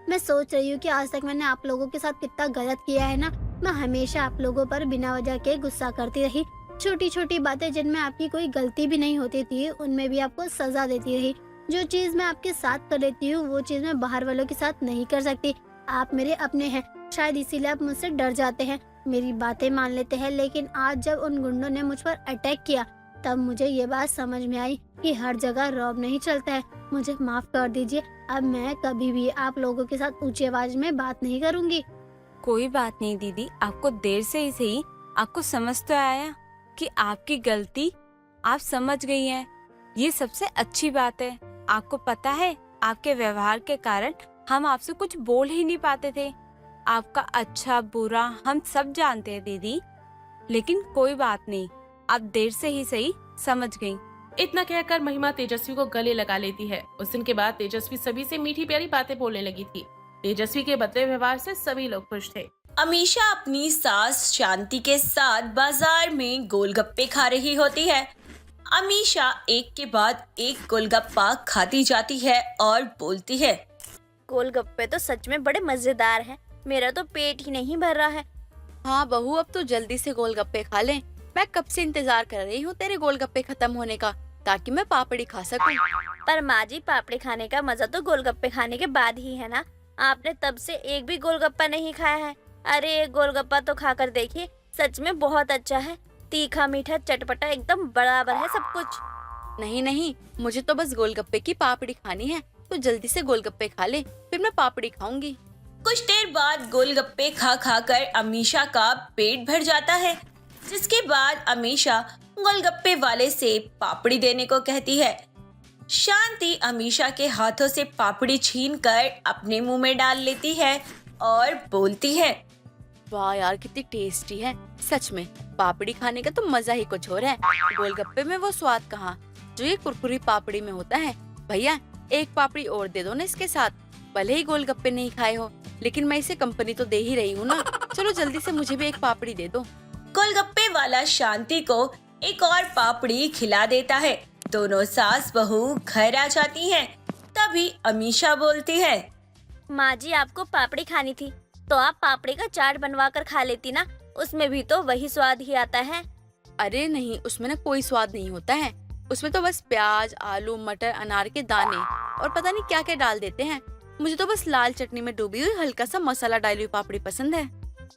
मैं सोच रही हूँ कि आज तक मैंने आप लोगों के साथ कितना गलत किया है ना। मैं हमेशा आप लोगों पर बिना वजह के गुस्सा करती रही। छोटी छोटी बातें जिनमें आपकी कोई गलती भी नहीं होती थी, उनमें भी आपको सजा देती रही। जो चीज मैं आपके साथ कर लेती हूँ, वो चीज मैं बाहर वालों के साथ नहीं कर सकती। आप मेरे अपने हैं, शायद इसीलिए आप मुझसे डर जाते हैं, मेरी बातें मान लेते हैं। लेकिन आज जब उन गुंडों ने मुझ पर अटैक किया, तब मुझे ये बात समझ में आई कि हर जगह रौब नहीं चलता है। मुझे माफ कर दीजिए, अब मैं कभी भी आप लोगों के साथ ऊंची आवाज में बात नहीं करूंगी। कोई बात नहीं दीदी, आपको देर से ही सही आपको समझ तो आया कि आपकी गलती आप समझ गई हैं। ये सबसे अच्छी बात है। आपको पता है, आपके व्यवहार के कारण हम आपसे कुछ बोल ही नहीं पाते थे। आपका अच्छा बुरा हम सब जानते हैं दीदी, लेकिन कोई बात नहीं, आप देर से ही सही समझ गई। इतना कहकर महिमा तेजस्वी को गले लगा लेती है। उस दिन के बाद तेजस्वी सभी से मीठी प्यारी बातें बोलने लगी थी। तेजस्वी के बदले व्यवहार से सभी लोग खुश थे। अमीशा अपनी सास शांति के साथ बाजार में गोलगप्पे खा रही होती है। अमीशा एक के बाद एक गोलगप्पा खाती जाती है और बोलती है, गोलगप्पे तो सच में बड़े मजेदार हैं। मेरा तो पेट ही नहीं भर रहा है। हाँ बहू, अब तो जल्दी से गोलगप्पे खा लें। मैं कब से इंतजार कर रही हूँ तेरे गोलगप्पे खत्म होने का, ताकि मैं पापड़ी खा सकूं। पर माँ जी, पापड़ी खाने का मजा तो गोलगप्पे खाने के बाद ही है ना। आपने तब से एक भी गोलगप्पा नहीं खाया है। अरे एक गोलगप्पा तो खाकर देखिए, सच में बहुत अच्छा है। तीखा मीठा चटपटा एकदम बराबर है सब कुछ। नहीं नहीं, मुझे तो बस गोलगप्पे की पापड़ी खानी है। तो जल्दी से गोलगप्पे खा ले, फिर मैं पापड़ी खाऊंगी। कुछ देर बाद गोलगप्पे खा खा कर अमीशा का पेट भर जाता है, जिसके बाद अमीशा गोलगप्पे वाले से पापड़ी देने को कहती है। शांति अमीशा के हाथों से पापड़ी छीनकर अपने मुंह में डाल लेती है और बोलती है, वाह यार, कितनी टेस्टी है। सच में पापड़ी खाने का तो मजा ही कुछ और है। गोलगप्पे में वो स्वाद कहाँ जो ये कुरकुरी पापड़ी में होता है। भैया, एक पापड़ी और दे दो ना इसके साथ। भले ही गोलगप्पे नहीं खाए हो, लेकिन मैं इसे कंपनी तो दे ही रही हूँ ना। चलो जल्दी से मुझे भी एक पापड़ी दे दो। गोलगप्पे वाला शांति को एक और पापड़ी खिला देता है। दोनों सास बहू घर आ जाती हैं। तभी अमीशा बोलती है, माँ जी आपको पापड़ी खानी थी तो आप पापड़ी का चाट बनवा कर खा लेती ना, उसमें भी तो वही स्वाद ही आता है। अरे नहीं, उसमें ना कोई स्वाद नहीं होता है। उसमें तो बस प्याज, आलू, मटर, अनार के दाने और पता नहीं क्या क्या डाल देते हैं। मुझे तो बस लाल चटनी में डूबी हुई हल्का सा मसाला डाली हुई पापड़ी पसंद है।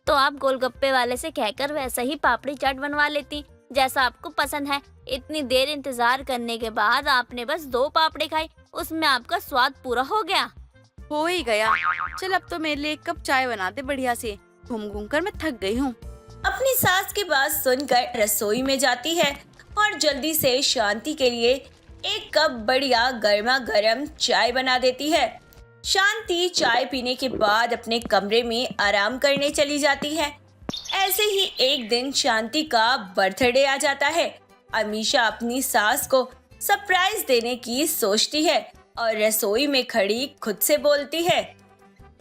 तो आप गोलगप्पे वाले से कहकर वैसा ही पापड़ी चाट बनवा लेती जैसा आपको पसंद है। इतनी देर इंतजार करने के बाद आपने बस 2 पापड़ी खाई, उसमें आपका स्वाद पूरा हो गया। हो ही गया। चल अब तो मेरे लिए एक कप चाय बना दे बढ़िया से। घूम घूम कर मैं थक गई हूँ। अपनी सास की बात सुनकर रसोई में जाती है और जल्दी से शांति के लिए एक कप बढ़िया गर्मा गर्म चाय बना देती है। शांति चाय पीने के बाद अपने कमरे में आराम करने चली जाती है। ऐसे ही एक दिन शांति का बर्थडे आ जाता है। अमीशा अपनी सास को सरप्राइज देने की सोचती है और रसोई में खड़ी खुद से बोलती है,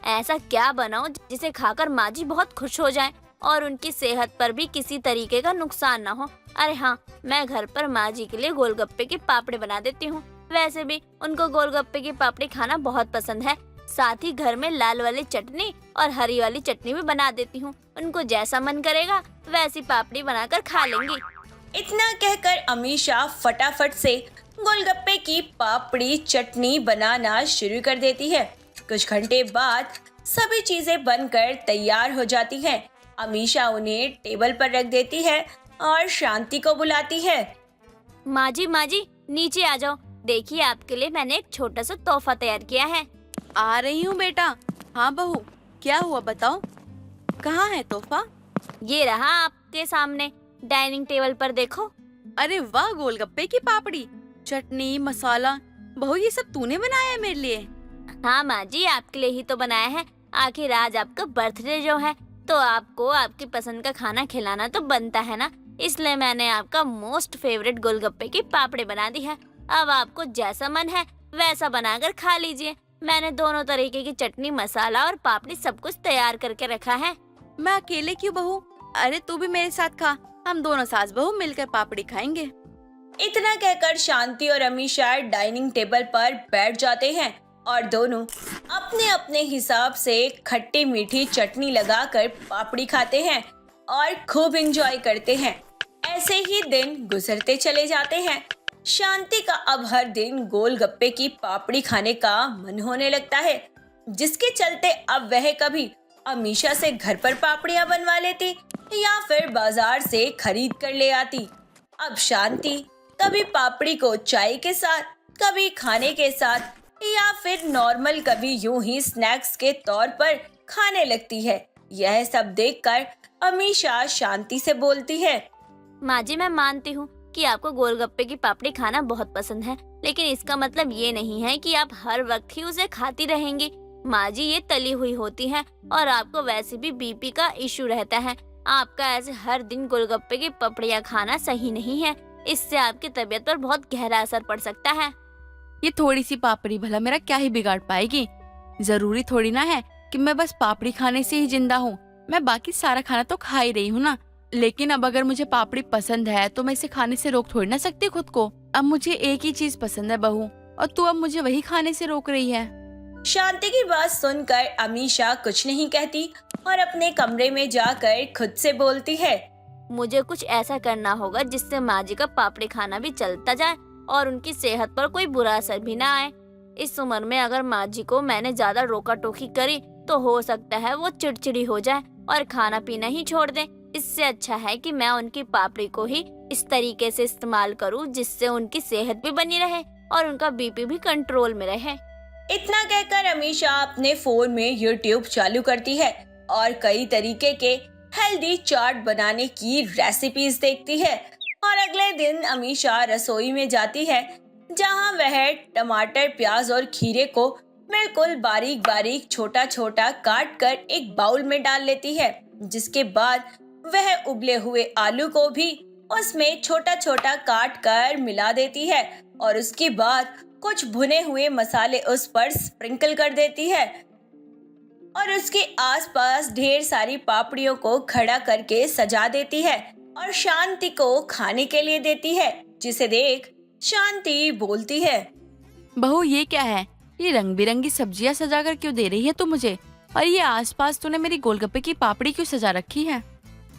ऐसा क्या बनाऊं जिसे खाकर माँ जी बहुत खुश हो जाएं और उनकी सेहत पर भी किसी तरीके का नुकसान ना हो। अरे हाँ, मैं घर पर माँ जी के लिए गोलगप्पे की पापड़ी बना देती हूँ। वैसे भी उनको गोलगप्पे की पापड़ी खाना बहुत पसंद है। साथ ही घर में लाल वाली चटनी और हरी वाली चटनी भी बना देती हूँ। उनको जैसा मन करेगा वैसी पापड़ी बनाकर खा लेंगी। इतना कहकर अमीशा फटाफट से गोलगप्पे की पापड़ी चटनी बनाना शुरू कर देती है। कुछ घंटे बाद सभी चीजें बनकर तैयार हो जाती हैं। अमीशा उन्हें टेबल पर रख देती है और शांति को बुलाती है। माँ जी नीचे आ जाओ, देखिए आपके लिए मैंने एक छोटा सा तोहफा तैयार किया है। आ रही हूँ बेटा। हाँ बहू, क्या हुआ बताओ, कहाँ है तोहफा? ये रहा आपके सामने, डाइनिंग टेबल पर देखो। अरे वाह, गोलगप्पे की पापड़ी, चटनी, मसाला। बहू ये सब तूने बनाया है मेरे लिए? हाँ माँ जी, आपके लिए ही तो बनाया है। आखिर आज आपका बर्थडे जो है तो आपको आपकी पसंद का खाना खिलाना तो बनता है ना, इसलिए मैंने आपका मोस्ट फेवरेट गोलगप्पे की पापड़ी बना दी है। अब आपको जैसा मन है वैसा बनाकर खा लीजिए। मैंने दोनों तरीके की चटनी, मसाला और पापड़ी सब कुछ तैयार करके रखा है। मैं अकेले क्यों बहू? अरे तू भी मेरे साथ खा, हम दोनों सास बहू मिलकर पापड़ी खाएंगे। इतना कहकर शांति और अमीशा डाइनिंग टेबल पर बैठ जाते हैं और दोनों अपने अपने हिसाब से खट्टी मीठी चटनी लगाकर पापड़ी खाते हैं और खूब एंजॉय करते हैं। ऐसे ही दिन गुजरते चले जाते हैं। शांति का अब हर दिन गोलगप्पे की पापड़ी खाने का मन होने लगता है, जिसके चलते अब वह कभी अमीशा से घर पर पापड़ियां बनवा लेती या फिर बाजार से खरीद कर ले आती। अब शांति कभी पापड़ी को चाय के साथ, कभी खाने के साथ या फिर नॉर्मल कभी यूं ही स्नैक्स के तौर पर खाने लगती है। यह सब देखकर अमीशा शांति से बोलती है, माँ जी मैं मानती हूँ कि आपको गोलगप्पे की पापड़ी खाना बहुत पसंद है, लेकिन इसका मतलब ये नहीं है कि आप हर वक्त ही उसे खाती रहेंगी। माँ जी ये तली हुई होती है और आपको वैसे भी बीपी का इशू रहता है। आपका ऐसे हर दिन गोलगप्पे की पपड़ियाँ खाना सही नहीं है, इससे आपकी तबीयत पर बहुत गहरा असर पड़ सकता है। ये थोड़ी सी पापड़ी भला मेरा क्या ही बिगाड़ पाएगी? जरूरी थोड़ी ना है कि मैं बस पापड़ी खाने से ही जिंदा हूँ। मैं बाकी सारा खाना तो खा ही रही हूँ ना। लेकिन अब अगर मुझे पापड़ी पसंद है तो मैं इसे खाने से रोक थोड़ी ना सकती खुद को। अब मुझे एक ही चीज पसंद है बहू, और तू अब मुझे वही खाने से रोक रही है। शांति की बात सुनकर अमीशा कुछ नहीं कहती और अपने कमरे में जाकर खुद से बोलती है, मुझे कुछ ऐसा करना होगा जिससे माँ जी का पापड़ी खाना भी चलता जाए और उनकी सेहत पर कोई बुरा असर भी ना आए। इस उम्र में अगर माँ जी को मैंने ज्यादा रोका टोकी करी तो हो सकता है वो चिड़चिड़ी हो जाए और खाना पीना ही छोड़ दे। इससे अच्छा है कि मैं उनकी पापड़ी को ही इस तरीके से इस्तेमाल करूं जिससे उनकी सेहत भी बनी रहे और उनका बीपी भी कंट्रोल में रहे। इतना कहकर अमीशा अपने फोन में YouTube चालू करती है और कई तरीके के हेल्दी चाट बनाने की रेसिपीज देखती है। और अगले दिन अमीशा रसोई में जाती है जहां वह टमाटर, प्याज और खीरे को बिल्कुल बारीक बारीक छोटा छोटा काट कर एक बाउल में डाल लेती है, जिसके बाद वह उबले हुए आलू को भी उसमें छोटा छोटा काट कर मिला देती है और उसके बाद कुछ भुने हुए मसाले उस पर स्प्रिंकल कर देती है और उसके आसपास ढेर सारी पापड़ियों को खड़ा करके सजा देती है और शांति को खाने के लिए देती है, जिसे देख शांति बोलती है, बहू ये क्या है? ये रंग बिरंगी सब्जियां सजा कर क्यों दे रही है तू मुझे? और ये आसपास तूने मेरी गोलगप्पे की पापड़ी क्यों सजा रखी है?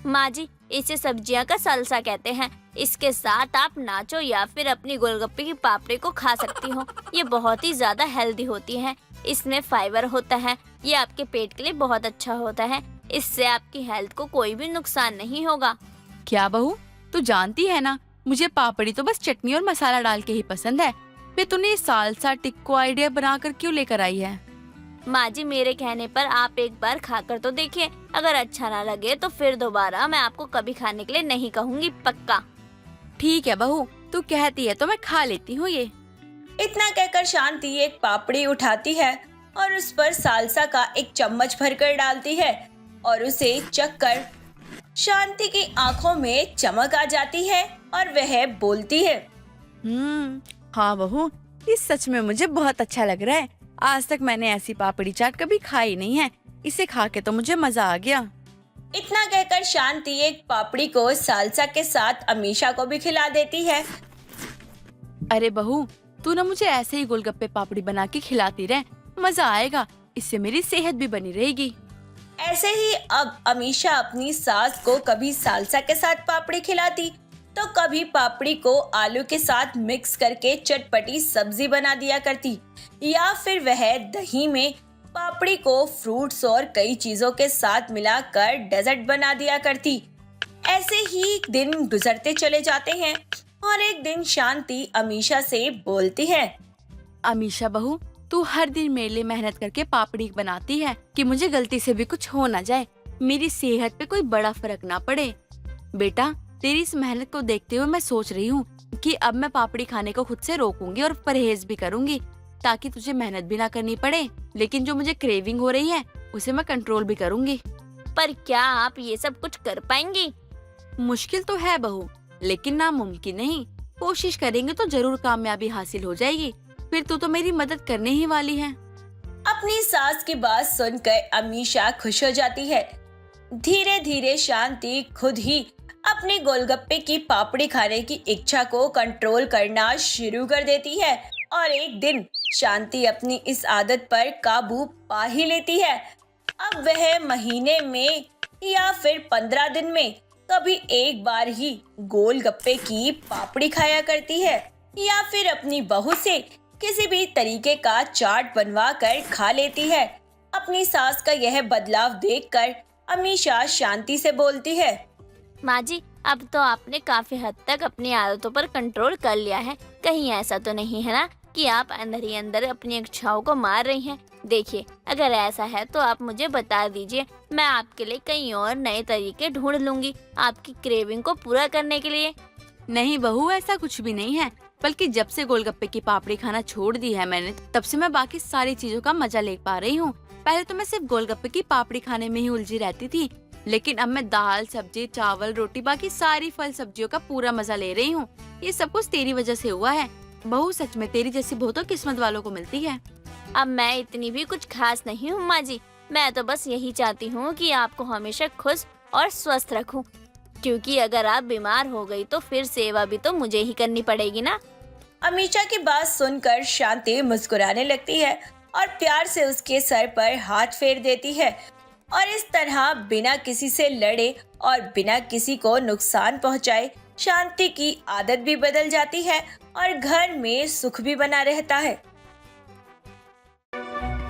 माँ जी, इसे सब्जियां का सलसा कहते हैं। इसके साथ आप नाचो या फिर अपनी गोलगप्पे की पापड़ी को खा सकती हो। ये बहुत ही ज्यादा हेल्दी होती है, इसमें फाइबर होता है, ये आपके पेट के लिए बहुत अच्छा होता है। इससे आपकी हेल्थ को कोई भी नुकसान नहीं होगा। क्या बहू, तू जानती है ना मुझे पापड़ी तो बस चटनी और मसाला डाल के ही पसंद है। फिर तूने ये सालसा टिक्को आइडिया बनाकर क्यों लेकर आई है? माँ जी, मेरे कहने पर आप एक बार खाकर तो देखिए, अगर अच्छा ना लगे तो फिर दोबारा मैं आपको कभी खाने के लिए नहीं कहूँगी, पक्का। ठीक है बहू, तू कहती है तो मैं खा लेती हूँ ये। इतना कहकर शांति एक पापड़ी उठाती है और उस पर सालसा का एक चम्मच भरकर डालती है और उसे चखकर शांति की आंखों में चमक आ जाती है और वह बोलती है, हाँ बहू, ये सच में मुझे बहुत अच्छा लग रहा है। आज तक मैंने ऐसी पापड़ी चाट कभी खाई नहीं है। इसे खा के तो मुझे मजा आ गया। इतना कहकर शांति एक पापड़ी को सालसा के साथ अमीशा को भी खिला देती है। अरे बहू, तू ना मुझे ऐसे ही गोलगप्पे पापड़ी बना के खिलाती रहे, मजा आएगा। इससे मेरी सेहत भी बनी रहेगी। ऐसे ही अब अमीशा अपनी सास को कभी सालसा के साथ पापड़ी खिलाती तो कभी पापड़ी को आलू के साथ मिक्स करके चटपटी सब्जी बना दिया करती, या फिर वह दही में पापड़ी को फ्रूट्स और कई चीजों के साथ मिलाकर डेजर्ट बना दिया करती। ऐसे ही दिन गुजरते चले जाते हैं और एक दिन शांति अमीशा से बोलती है, अमीशा बहू, तू हर दिन मेरे लिए मेहनत करके पापड़ी बनाती है कि मुझे गलती से भी कुछ हो ना जाए, मेरी सेहत पे कोई बड़ा फर्क ना पड़े। बेटा, तेरी इस मेहनत को देखते हुए मैं सोच रही हूँ कि अब मैं पापड़ी खाने को खुद से रोकूंगी और परहेज भी करूंगी, ताकि तुझे मेहनत भी ना करनी पड़े, लेकिन जो मुझे क्रेविंग हो रही है उसे मैं कंट्रोल भी करूंगी। पर क्या आप ये सब कुछ कर पाएंगी? मुश्किल तो है बहू, लेकिन नामुमकिन नहीं। कोशिश करेंगे तो जरूर कामयाबी हासिल हो जाएगी। फिर तू तो मेरी मदद करने ही वाली है। अपनी सास की बात सुनकर अमीशा खुश हो जाती है। धीरे धीरे शांति खुद ही अपने गोलगप्पे की पापड़ी खाने की इच्छा को कंट्रोल करना शुरू कर देती है और एक दिन शांति अपनी इस आदत पर काबू पा ही लेती है। अब वह महीने में या फिर 15 दिन में कभी एक बार ही गोलगप्पे की पापड़ी खाया करती है, या फिर अपनी बहू से किसी भी तरीके का चाट बनवा कर खा लेती है। अपनी सास का यह बदलाव देखकर अमीशा शांति से बोलती है, माँ जी, अब तो आपने काफी हद तक अपनी आदतों पर कंट्रोल कर लिया है। कहीं ऐसा तो नहीं है ना कि आप अंदर ही अंदर अपनी इच्छाओं को मार रही हैं? देखिए, अगर ऐसा है तो आप मुझे बता दीजिए, मैं आपके लिए कई और नए तरीके ढूंढ लूंगी आपकी क्रेविंग को पूरा करने के लिए। नहीं बहू, ऐसा कुछ भी नहीं है, बल्कि जब से गोलगप्पे की पापड़ी खाना छोड़ दी है मैंने, तब से मैं बाकी सारी चीजों का मजा ले पा रही हूँ। पहले तो मैं सिर्फ गोलगप्पे की पापड़ी खाने में ही उलझी रहती थी, लेकिन अब मैं दाल, सब्जी, चावल, रोटी, बाकी सारी फल सब्जियों का पूरा मजा ले रही हूँ। ये सब कुछ तेरी वजह से हुआ है बहू। सच में तेरी जैसी बहू तो किस्मत वालों को मिलती है। अब मैं इतनी भी कुछ खास नहीं हूँ माँ जी, मैं तो बस यही चाहती हूँ कि आपको हमेशा खुश और स्वस्थ रखूं, क्योंकि अगर आप बीमार हो गई तो फिर सेवा भी तो मुझे ही करनी पड़ेगी ना। अमीशा की बात सुनकर शांति मुस्कुराने लगती है और प्यार से उसके सर पर हाथ फेर देती है और इस तरह बिना किसी से लड़े और बिना किसी को नुकसान पहुंचाए शांति की आदत भी बदल जाती है और घर में सुख भी बना रहता है।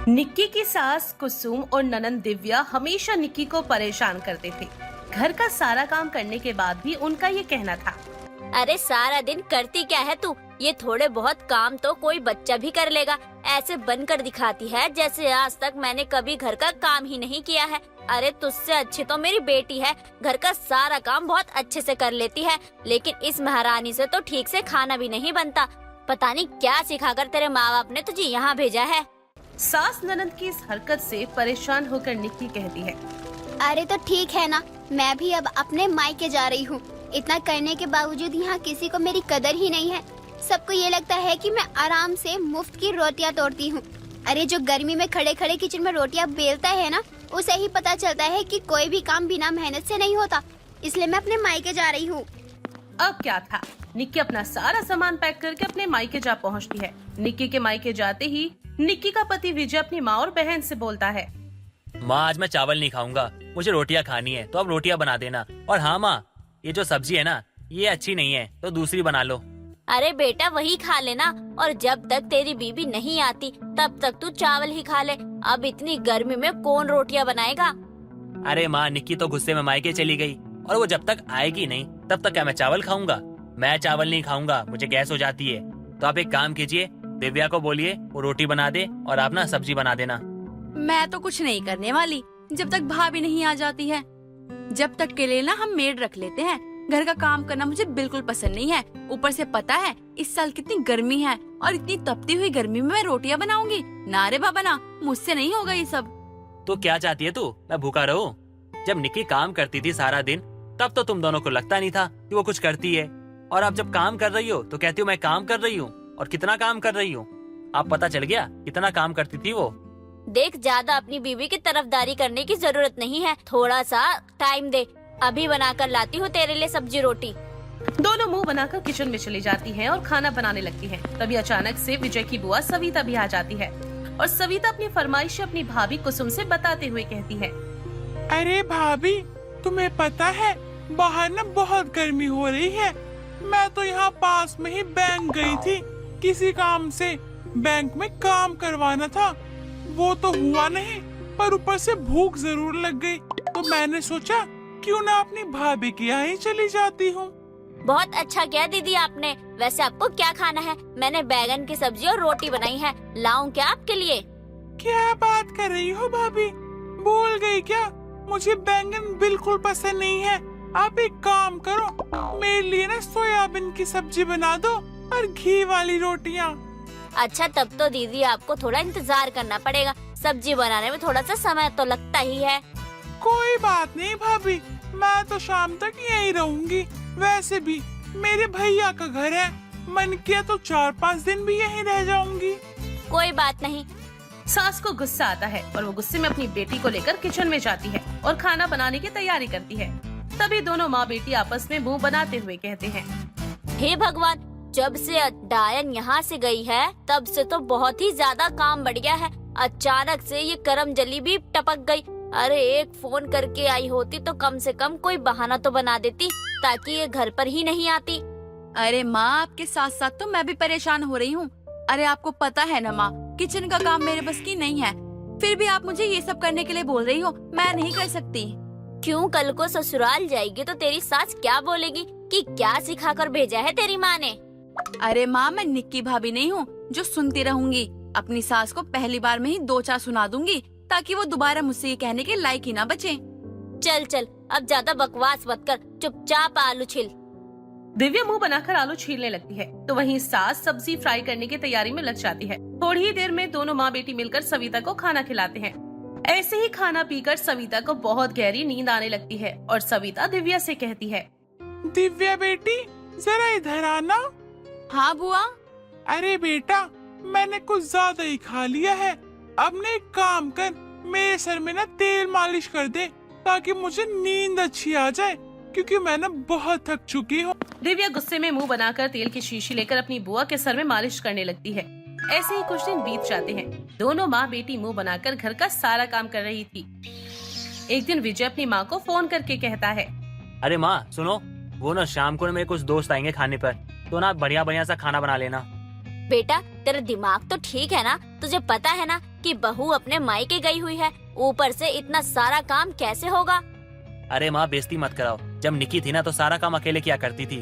निक्की की सास कुसुम और ननंद दिव्या हमेशा निक्की को परेशान करते थे। घर का सारा काम करने के बाद भी उनका ये कहना था अरे सारा दिन करती क्या है तू? ये थोड़े बहुत काम तो कोई बच्चा भी कर लेगा। ऐसे बनकर दिखाती है जैसे आज तक मैंने कभी घर का काम ही नहीं किया है। अरे तुझसे अच्छी तो मेरी बेटी है, घर का सारा काम बहुत अच्छे से कर लेती है, लेकिन इस महारानी से तो ठीक से खाना भी नहीं बनता। पता नहीं क्या सिखाकर तेरे माँ बाप ने तुझे यहाँ भेजा है। सास ननद की इस हरकत से परेशान होकर निक्की कहती है, अरे तो ठीक है ना, मैं भी अब अपने मायके जा रही हूँ। इतना करने के बावजूद यहाँ किसी को मेरी कदर ही नहीं है। सबको ये लगता है कि मैं आराम से मुफ्त की रोटियाँ तोड़ती हूँ। अरे जो गर्मी में खड़े खड़े किचन में रोटियाँ बेलता है ना, उसे ही पता चलता है कि कोई भी काम बिना मेहनत से नहीं होता। इसलिए मैं अपने मायके जा रही हूँ। अब क्या था, निक्की अपना सारा सामान पैक करके अपने मायके जा पहुंचती है। निक्की के मायके जाते ही निक्की का पति विजय अपनी माँ और बहन से बोलता है, माँ आज मैं चावल नहीं खाऊंगा, मुझे रोटियाँ खानी है, तो अब रोटियाँ बना देना। और हाँ माँ, ये जो सब्जी है ना, ये अच्छी नहीं है, तो दूसरी बना लो। अरे बेटा वही खा लेना, और जब तक तेरी बीबी नहीं आती तब तक तू चावल ही खा ले। अब इतनी गर्मी में कौन रोटियां बनाएगा? अरे माँ, निक्की तो गुस्से में मायके चली गई, और वो जब तक आएगी नहीं तब तक क्या मैं चावल खाऊंगा? मैं चावल नहीं खाऊंगा, मुझे गैस हो जाती है। तो आप एक काम कीजिए, दिव्या को बोलिए वो रोटी बना दे और आप ना सब्जी बना देना। मैं तो कुछ नहीं करने वाली जब तक भाभी नहीं आ जाती है। जब तक के लिए ना हम मेड रख लेते हैं। घर का काम करना मुझे बिल्कुल पसंद नहीं है। ऊपर से पता है इस साल कितनी गर्मी है, और इतनी तपती हुई गर्मी में मैं रोटियां बनाऊंगी? ना रे बाबा ना, मुझसे नहीं होगा ये सब। तो क्या चाहती है तू, मैं भूखा रहूं? जब निक्की काम करती थी सारा दिन, तब तो तुम दोनों को लगता नहीं था कि वो कुछ करती है, और अब जब काम कर रही हो तो कहती हो मैं काम कर रही हूँ। और कितना काम कर रही हूँ, आप पता चल गया कितना काम करती थी वो। देख, ज्यादा अपनी बीवी की तरफदारी करने की जरूरत नहीं है, थोड़ा सा टाइम दे। अभी बनाकर लाती हूँ तेरे लिए सब्जी रोटी। दोनों मुंह बनाकर किचन में चली जाती हैं और खाना बनाने लगती हैं। तभी अचानक से विजय की बुआ सविता भी आ जाती है, और सविता अपनी फरमाइश अपनी भाभी कुसुम से बताते हुए कहती है, अरे भाभी, तुम्हें पता है बाहर ना बहुत गर्मी हो रही है। मैं तो यहाँ पास में ही बैंक गई थी किसी काम से। बैंक में काम करवाना था, वो तो हुआ नहीं, पर ऊपर से भूख जरूर लग गई। तो मैंने सोचा क्यों ना अपनी भाभी के यहाँ ही चली जाती हूँ। बहुत अच्छा किया दीदी आपने। वैसे आपको क्या खाना है? मैंने बैगन की सब्जी और रोटी बनाई है, लाऊं क्या आपके लिए? क्या बात कर रही हो भाभी, भूल गई क्या? मुझे बैंगन बिल्कुल पसंद नहीं है। आप एक काम करो, मेरे लिए ना सोयाबीन की सब्जी बना दो और घी वाली रोटियाँ। अच्छा, तब तो दीदी आपको थोड़ा इंतजार करना पड़ेगा। सब्जी बनाने में थोड़ा सा समय तो लगता ही है। कोई बात नहीं भाभी, मैं तो शाम तक यहीं रहूंगी। वैसे भी मेरे भैया का घर है, मन किया तो 4-5 दिन भी यहीं रह जाऊंगी। कोई बात नहीं। सास को गुस्सा आता है और वो गुस्से में अपनी बेटी को लेकर किचन में जाती है और खाना बनाने की तैयारी करती है। तभी दोनों माँ बेटी आपस में मुंह बनाते हुए कहते हैं, हे भगवान, जब से डायन यहाँ से गई है तब से तो बहुत ही ज्यादा काम बढ़ गया है। अचानक से ये करम जली भी टपक गई। अरे एक फोन करके आई होती तो कम से कम कोई बहाना तो बना देती, ताकि ये घर पर ही नहीं आती। अरे माँ, आपके साथ साथ तो मैं भी परेशान हो रही हूँ। अरे आपको पता है ना माँ, किचन का काम मेरे बस की नहीं है, फिर भी आप मुझे ये सब करने के लिए बोल रही हो। मैं नहीं कर सकती। क्यों, कल को ससुराल जाएगी तो तेरी सास क्या बोलेगी कि क्या सिखाकर भेजा है तेरी माँ ने? अरे माँ, मैं निक्की भाभी नहीं हूँ जो सुनती रहूंगी। अपनी सास को पहली बार में ही 2-4 सुना दूंगी, ताकि वो दोबारा मुझसे ये कहने के लायक ही ना बचे। चल चल, अब ज्यादा बकवास मत कर, चुपचाप आलू छिल। दिव्या मुंह बनाकर आलू छीलने लगती है, तो वहीं सास सब्जी फ्राई करने की तैयारी में लग जाती है। थोड़ी ही देर में दोनों माँ बेटी मिलकर सविता को खाना खिलाते हैं। ऐसे ही खाना पीकर सविता को बहुत गहरी नींद आने लगती है, और सविता दिव्या से कहती है, दिव्या बेटी, जरा इधर आना। हाँ बुआ। अरे बेटा, मैंने कुछ ज्यादा ही खा लिया है। अब ने एक काम कर, मेरे सर में ना तेल मालिश कर दे, ताकि मुझे नींद अच्छी आ जाए, क्योंकि मैं ना बहुत थक चुकी हूँ। दिव्या गुस्से में मुंह बनाकर तेल की शीशी लेकर अपनी बुआ के सर में मालिश करने लगती है। ऐसे ही कुछ दिन बीत जाते हैं। दोनों माँ बेटी मुंह बनाकर घर का सारा काम कर रही थी। एक दिन विजय अपनी माँ को फोन करके कहता है, अरे माँ सुनो, वो ना शाम को मेरे कुछ दोस्त आएंगे खाने पर, तो ना बढ़िया सा खाना बना लेना। बेटा, तेरा दिमाग तो ठीक है ना? तुझे पता है ना कि बहू अपने मायके गई हुई है, ऊपर से इतना सारा काम कैसे होगा? अरे माँ, बेइज्जती मत कराओ। जब निक्की थी ना तो सारा काम अकेले किया करती थी,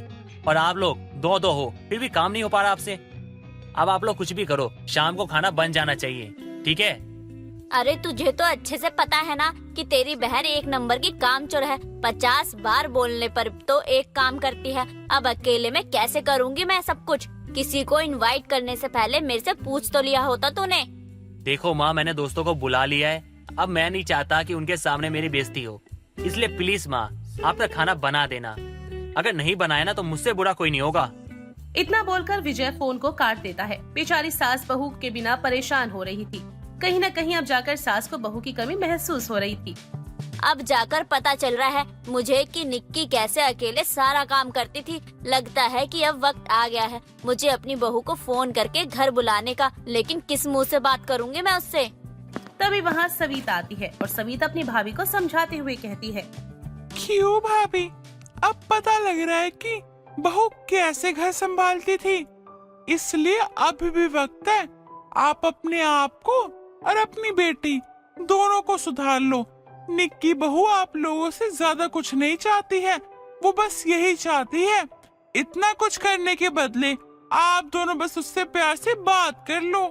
और आप लोग दो दो हो, फिर भी काम नहीं हो पा रहा आपसे। अब आप लोग कुछ भी करो, शाम को खाना बन जाना चाहिए, ठीक है? अरे तुझे तो अच्छे से पता है ना कि तेरी बहन एक नंबर की कामचोर है। 50 बार बोलने पर तो एक काम करती है। अब अकेले में कैसे करूँगी मैं सब कुछ? किसी को इनवाइट करने से पहले मेरे से पूछ तो लिया होता तूने। देखो माँ, मैंने दोस्तों को बुला लिया है, अब मैं नहीं चाहता कि उनके सामने मेरी बेइज्जती हो, इसलिए प्लीज माँ आप ना खाना बना देना। अगर नहीं बनाया ना तो मुझसे बुरा कोई नहीं होगा। इतना बोलकर विजय फोन को काट देता है। बेचारी सास बहू के बिना परेशान हो रही थी। कहीं न कहीं अब जाकर सास को बहू की कमी महसूस हो रही थी। अब जाकर पता चल रहा है मुझे कि निक्की कैसे अकेले सारा काम करती थी। लगता है कि अब वक्त आ गया है मुझे अपनी बहू को फोन करके घर बुलाने का, लेकिन किस मुंह से बात करूंगी मैं उससे। तभी वहाँ सविता आती है और सविता अपनी भाभी को समझाते हुए कहती है, क्यों भाभी, अब पता लग रहा है कि बहू कैसे घर संभालती थी, इसलिए अभी भी वक्त है। आप अपने आप को और अपनी बेटी दोनों को सुधार लो। निक्की बहू आप लोगों से ज्यादा कुछ नहीं चाहती है, वो बस यही चाहती है इतना कुछ करने के बदले आप दोनों बस उससे प्यार से बात कर लो।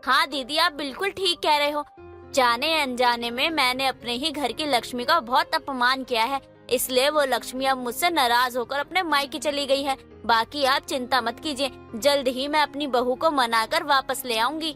हाँ दीदी, आप बिल्कुल ठीक कह रहे हो। जाने अनजाने में मैंने अपने ही घर की लक्ष्मी का बहुत अपमान किया है, इसलिए वो लक्ष्मी अब मुझसे नाराज होकर अपने मायके चली गई है। बाकी आप चिंता मत कीजिए, जल्द ही मैं अपनी बहू को मनाकर वापस ले आऊंगी।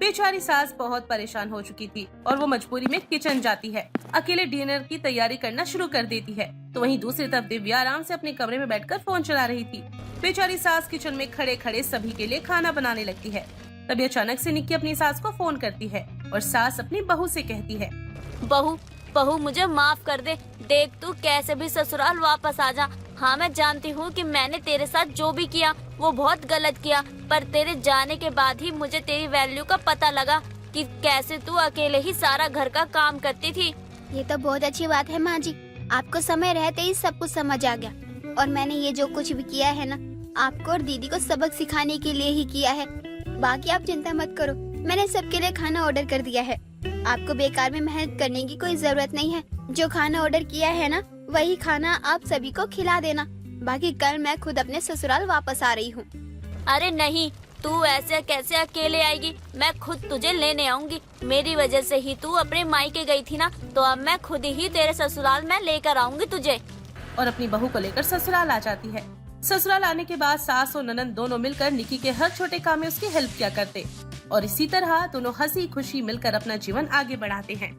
बेचारी सास बहुत परेशान हो चुकी थी और वो मजबूरी में किचन जाती है। अकेले डिनर की तैयारी करना शुरू कर देती है, तो वहीं दूसरी तरफ दिव्या आराम से अपने कमरे में बैठकर फोन चला रही थी। बेचारी सास किचन में खड़े खड़े सभी के लिए खाना बनाने लगती है। तभी अचानक से निक्की अपनी सास को फोन करती है और सास अपनी बहू से कहती है, बहू मुझे माफ कर दे, देख तू कैसे भी ससुराल वापस आ जा। हाँ मैं जानती हूँ कि मैंने तेरे साथ जो भी किया वो बहुत गलत किया, पर तेरे जाने के बाद ही मुझे तेरी वैल्यू का पता लगा कि कैसे तू अकेले ही सारा घर का काम करती थी। ये तो बहुत अच्छी बात है माँ जी, आपको समय रहते ही सब कुछ समझ आ गया। और मैंने ये जो कुछ भी किया है ना, आपको और दीदी को सबक सिखाने के लिए ही किया है। बाकी आप चिंता मत करो, मैंने सबके लिए खाना ऑर्डर कर दिया है। आपको बेकार में मेहनत करने की कोई जरूरत नहीं है। जो खाना ऑर्डर किया है ना, वही खाना आप सभी को खिला देना। बाकी कल मैं खुद अपने ससुराल वापस आ रही हूँ। अरे नहीं, तू ऐसे कैसे अकेले आएगी? मैं खुद तुझे लेने आऊंगी। मेरी वजह से ही तू अपने मायके गई थी ना, तो अब मैं खुद ही तेरे ससुराल में लेकर आऊंगी तुझे। और अपनी बहू को लेकर ससुराल आ जाती है। ससुराल आने के बाद सास और ननद दोनों मिलकर निक्की के हर छोटे काम में उसकी हेल्प किया करते और इसी तरह दोनों हंसी खुशी मिलकर अपना जीवन आगे बढ़ाते हैं।